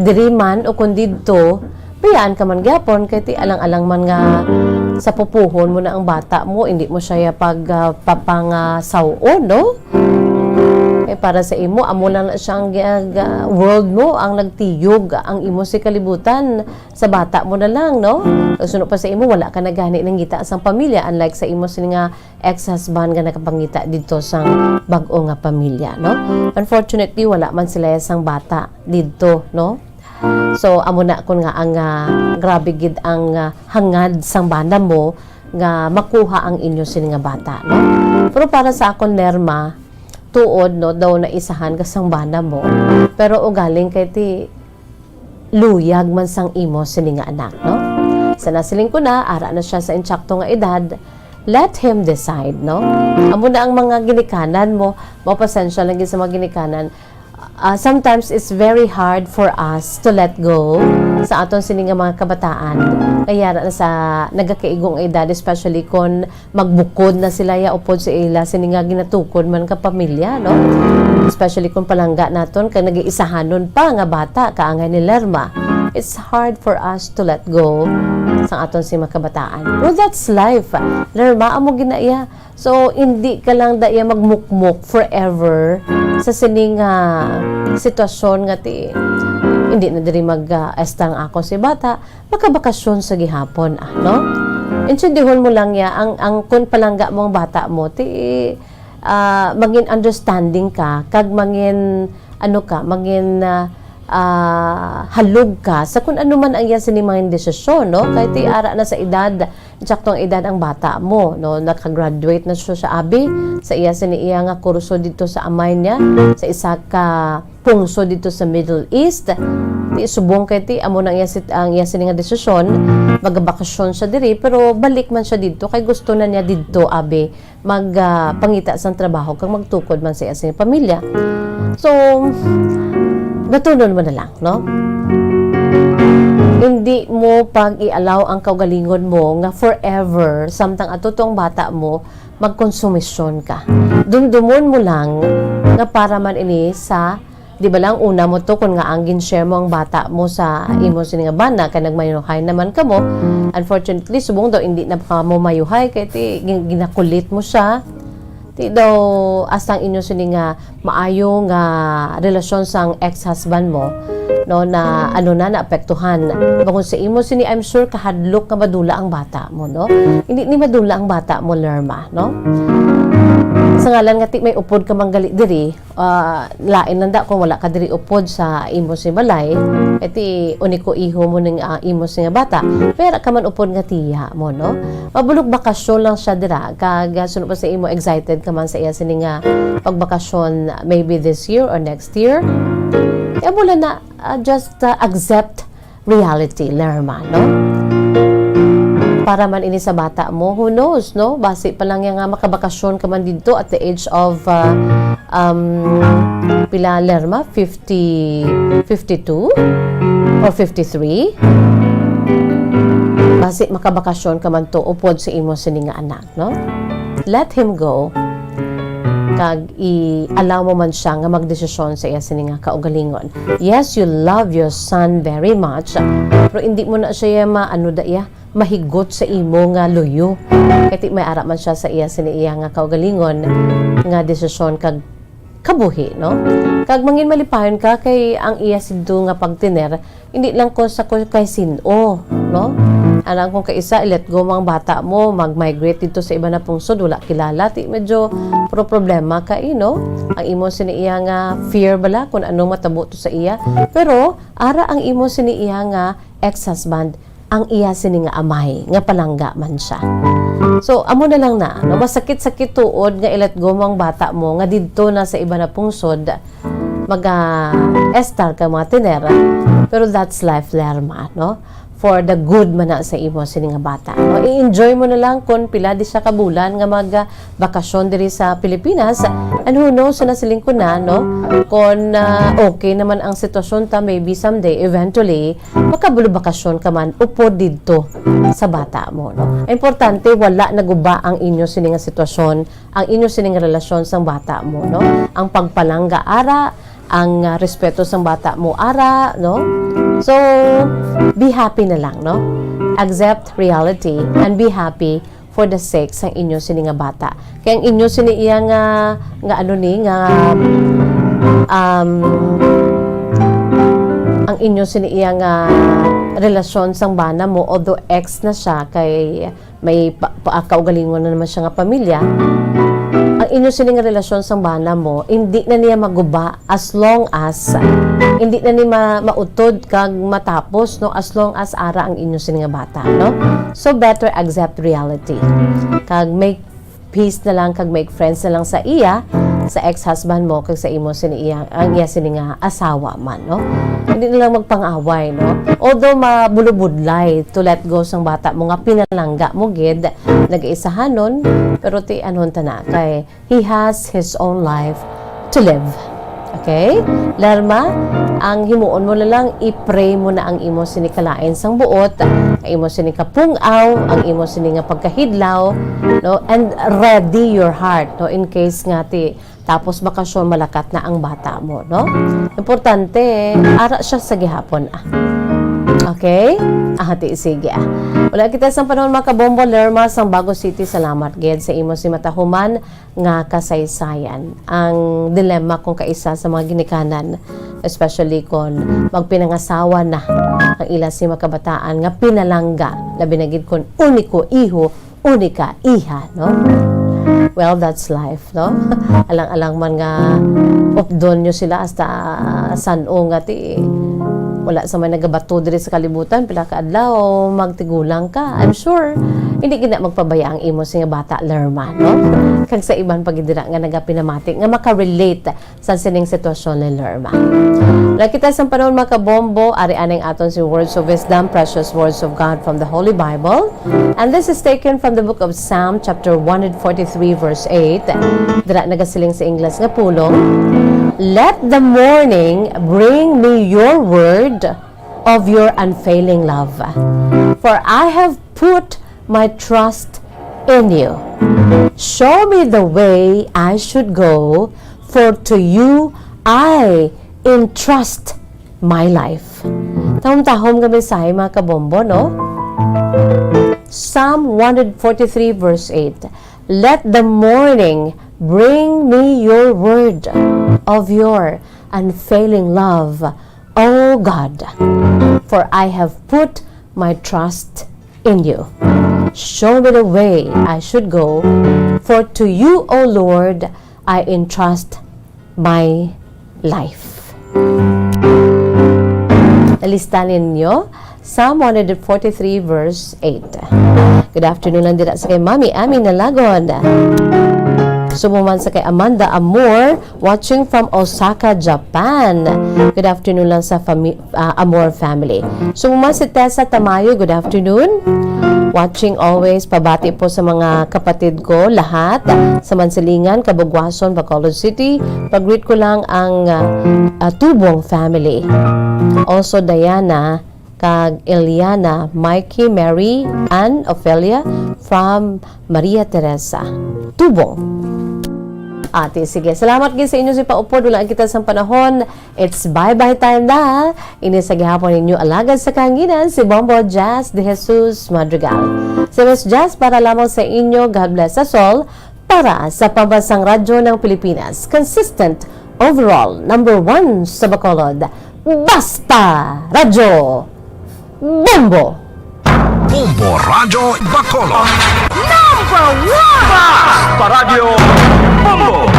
diri man o kun didto bayaan ka man gihapon kay ti alang-alang man nga sa pupuhon mo na ang bata mo, hindi mo siya papangasawon, no. Para sa imo, amo lang na siyang world mo ang nagtiyog, ang imo si kalibutan sa bata mo na lang, no? Sunod pa sa imo, wala ka nagani ng gita sa pamilya, unlike sa imo sini nga ex-husband nga nakapangita dito sa bag-o nga pamilya, no? Unfortunately, wala man sila sang bata dito, no? So, amo na kun nga ang grabe gid ang hangad sang bana mo nga makuha ang inyo sini nga bata, no? Pero para sa akon, Lerma, tuod, no, daw na isahan ka sang bana mo, pero ugaling kay ti luyag man sang imo sini nga anak, no. Sa nasiling ko na ara na siya sa insakto nga edad, let him decide, no. Amo na ang mga ginikanan mo, mapasensya lang sa mga ginikanan. Sometimes it's very hard for us to let go sa aton sini nga mga kabataan, kaya na sa nagakaigong edad, especially kung magbukod na sila ya upod sa ila sini nga ginatukod man ka pamilya, no, especially kung palangga naton kay nag-iisahanon pa nga bata kaangay ni Lerma. It's hard for us to let go sa aton si mga kabataan, pero that's life, Lerma, amo ginaiya. So hindi ka lang daya magmukmuk forever sa sining sitwasyon nga ti hindi na diri mag-estang ako si bata, makabakasyon sa gihapon, no? Insindihon mo lang ya ang kun palangga mo ang bata mo ti maging understanding ka kag maging halog ka sa kung ano man ang yan sinimangin desisyon, no? Kahit ti ara na sa edad, saktong edad ang bata mo, no? Nakagraduate na siya sa abi, sa iya siniiya nga kurso dito sa amay niya, sa isa ka pungso dito sa Middle East. Ti subong kay ti amo nang ang iya sini nga desisyon, magabakasyon siya diri, pero balik man siya dito kay gusto na niya dito abi pangita sang trabaho kag magtukod man sa iya sini pamilya. So batunon mo na lang, no? Hindi mo pag-i-allow ang kaugalingon mo nga forever, samtang atutong bata mo, magkonsumisyon ka. Dumdumon mo lang nga para man ini sa, di ba lang, una mo to, kung nga ang gin-share mo ang bata mo sa imo sini nga bana, kaya nagmayuhay naman ka mo. Unfortunately, subong daw, hindi na ka mo mayuhay, kaya ginakulit mo siya. Ti daw asang inyo sini nga maayo nga relasyon sang ex-husband mo, no, na ano na naapektuhan bakon sa imo sini, I'm sure kahadlok ka madula ang bata mo, no. Hindi ni madula ang bata mo, Lerma, no. Sa ngalan nga ti may upod ka manggali diri, lain nanda kung wala ka diri upod sa imo si balay, eti uniko iho mo ning imo si nga bata, pero ka man upod nga tiya mo, no. Mabulog bakasyon lang siya dira, kag sunod pa sa imo excited ka man sa iya sini nga pagbakasyon, maybe this year or next year. Kaya mula na just accept reality, Lerma, no. Para man ini sa bata mo, who knows, no? Basi pa lang yung makabakasyon ka man dito at the age of pila, Lerma? 52 or 53? Basi makabakasyon ka man to upod sa imo sini nga anak, no? Let him go. Kag i-allow mo man siya nga magdesisyon sa iya sini nga kaugalingon. Yes, you love your son very much, pero hindi mo na siya mahigot sa imo nga luyo. Kaya may ara man siya sa iya sini iya nga kaugalingon nga desisyon kag kabuhi, no? Kag mangin malipayon ka kay ang iya sidto nga pagtiner, hindi lang ko sa kay sino, no? Alang kung kaisa, let go mga bata mo, mag-migrate dito sa iba na pungsod, wala kilala, ti medyo problema ka, no? Ang imo siniiya nga fear bala kung anong matabo to sa iya. Pero, ara ang imo siniiya nga ex-husband, ang iya sini nga amay, nga palangga man siya. So, amo na lang na, no? Masakit-sakit tuod nga ilet go mga bata mo, nga dito na sa iba na pungsod, mag-estar ka mga tinera. Pero that's life, Lerma, no? For the good man na sa imo sini nga bata. No? I-enjoy mo na lang kung pila di siya kabulan nga mag-bakasyon diri sa Pilipinas. And who knows, na siling ko na, no? Kung okay naman ang sitwasyon ta, maybe someday, eventually, makabulo-bakasyon ka man, upo dito sa bata mo, no? Importante, wala naguba ang inyo sini nga sitwasyon, ang inyo sini nga relasyon sa bata mo, no? Ang pagpalangga ara, ang respeto sa bata mo ara, no? So, be happy na lang, no? Accept reality and be happy for the sake sa inyo sini nga bata. Kaya ang inyo sini iya nga ano ni nga ang inyo sini iya nga relasyon sang bana mo, although ex na siya kay may kaugalingon na naman siya nga pamilya, ang inyo sining relasyon sa bana mo, hindi na niya maguba as long as hindi na niya mautod kag matapos, no, as long as ara ang inyo sining bata, no? So better accept reality. Kag make peace na lang, kag make friends na lang sa iya, sa ex-husband mo, kag sa imo sini iya, ang iya sini nga asawa man, no? Hindi na lang magpang-away, no? Although mabulubudlay to let go sang bata mo nga pinalangga mo gid, nag-iisahanon, pero ti anon ta na kay he has his own life to live. Okay? Lerma, ang himuon mo na lang, i-pray mo na ang imo sinikalain sang buot, ang imo sinikapungaw, ang imo sininga pagkahidlaw, no? And ready your heart, no? In case nga ti tapos bakasyon malakat na ang bata mo, no? Importante, ara siya sa gihapon, Okay? Ti sige, Wala kita sa panahon mga kabombo, Lerma, sang Bago City, salamat gid sa imo si matahuman nga kasaysayan. Ang dilemma kung kaisa sa mga ginikanan, especially kung magpinangasawa na ang ila si makabataan nga pinalangga, labi na gid kon uniko iho, unika iha, no? Well, that's life, no? Alang-alang man nga updon nyo sila hasta sano nga ti wala sa may nagabato diri sa kalibutan, pila ka adlaw magtigulang ka. I'm sure hindi gina magpabaya ang imo nga bata, Lerma, no? Kag sa iban pagidira nga nagapinamati nga maka-relate sa sining sitwasyon ni Lerma. Nakita sa panahon mga kabombo, ari aning aton si Words of Wisdom, precious words of God from the Holy Bible. And this is taken from the book of Psalm chapter 143 verse 8. Dira nagasiling sa Ingles nga pulong, let the morning bring me your word of your unfailing love. For I have put my trust in you. Show me the way I should go, for to you I entrust my life. Tahom-tahom kami sa mga kabombo, no? Psalm 143 verse 8. Let the morning bring me your word of your unfailing love, O God, for I have put my trust in you. Show me the way I should go, for to you, O Lord, I entrust my life. Nalista ninyo Psalm 143 verse 8. Good afternoon lang dira sa kay Mami Ami Nalagon. Sumuman sa kay Amanda Amor, watching from Osaka, Japan. Good afternoon lang sa Amor family. Sumuman si Tessa Tamayo, good afternoon. Watching always, pabati po sa mga kapatid ko, lahat, sa Mansilingan, Kabugwason, Bacolod City. Pag-greet ko lang ang Tubong family. Also, Diana, kag Eliana, Mikey, Mary, Ann, Ophelia, from Maria Teresa. Tubong. Ate, sige. Salamat gid sa inyo si paupod. Wala kita sa panahon. It's bye-bye time na. Ini sa gihapon ninyo alagad sa kanginan si Bombo Jazz de Jesus Madrigal. Si Miss Jazz para lamang sa inyo. God bless us all. Para sa pambansang radyo ng Pilipinas. Consistent overall. Number 1 sa Bacolod. Basta Radyo Bombo! Bombo Radyo Bacolod. Number 1! Basta Radyo Bombo!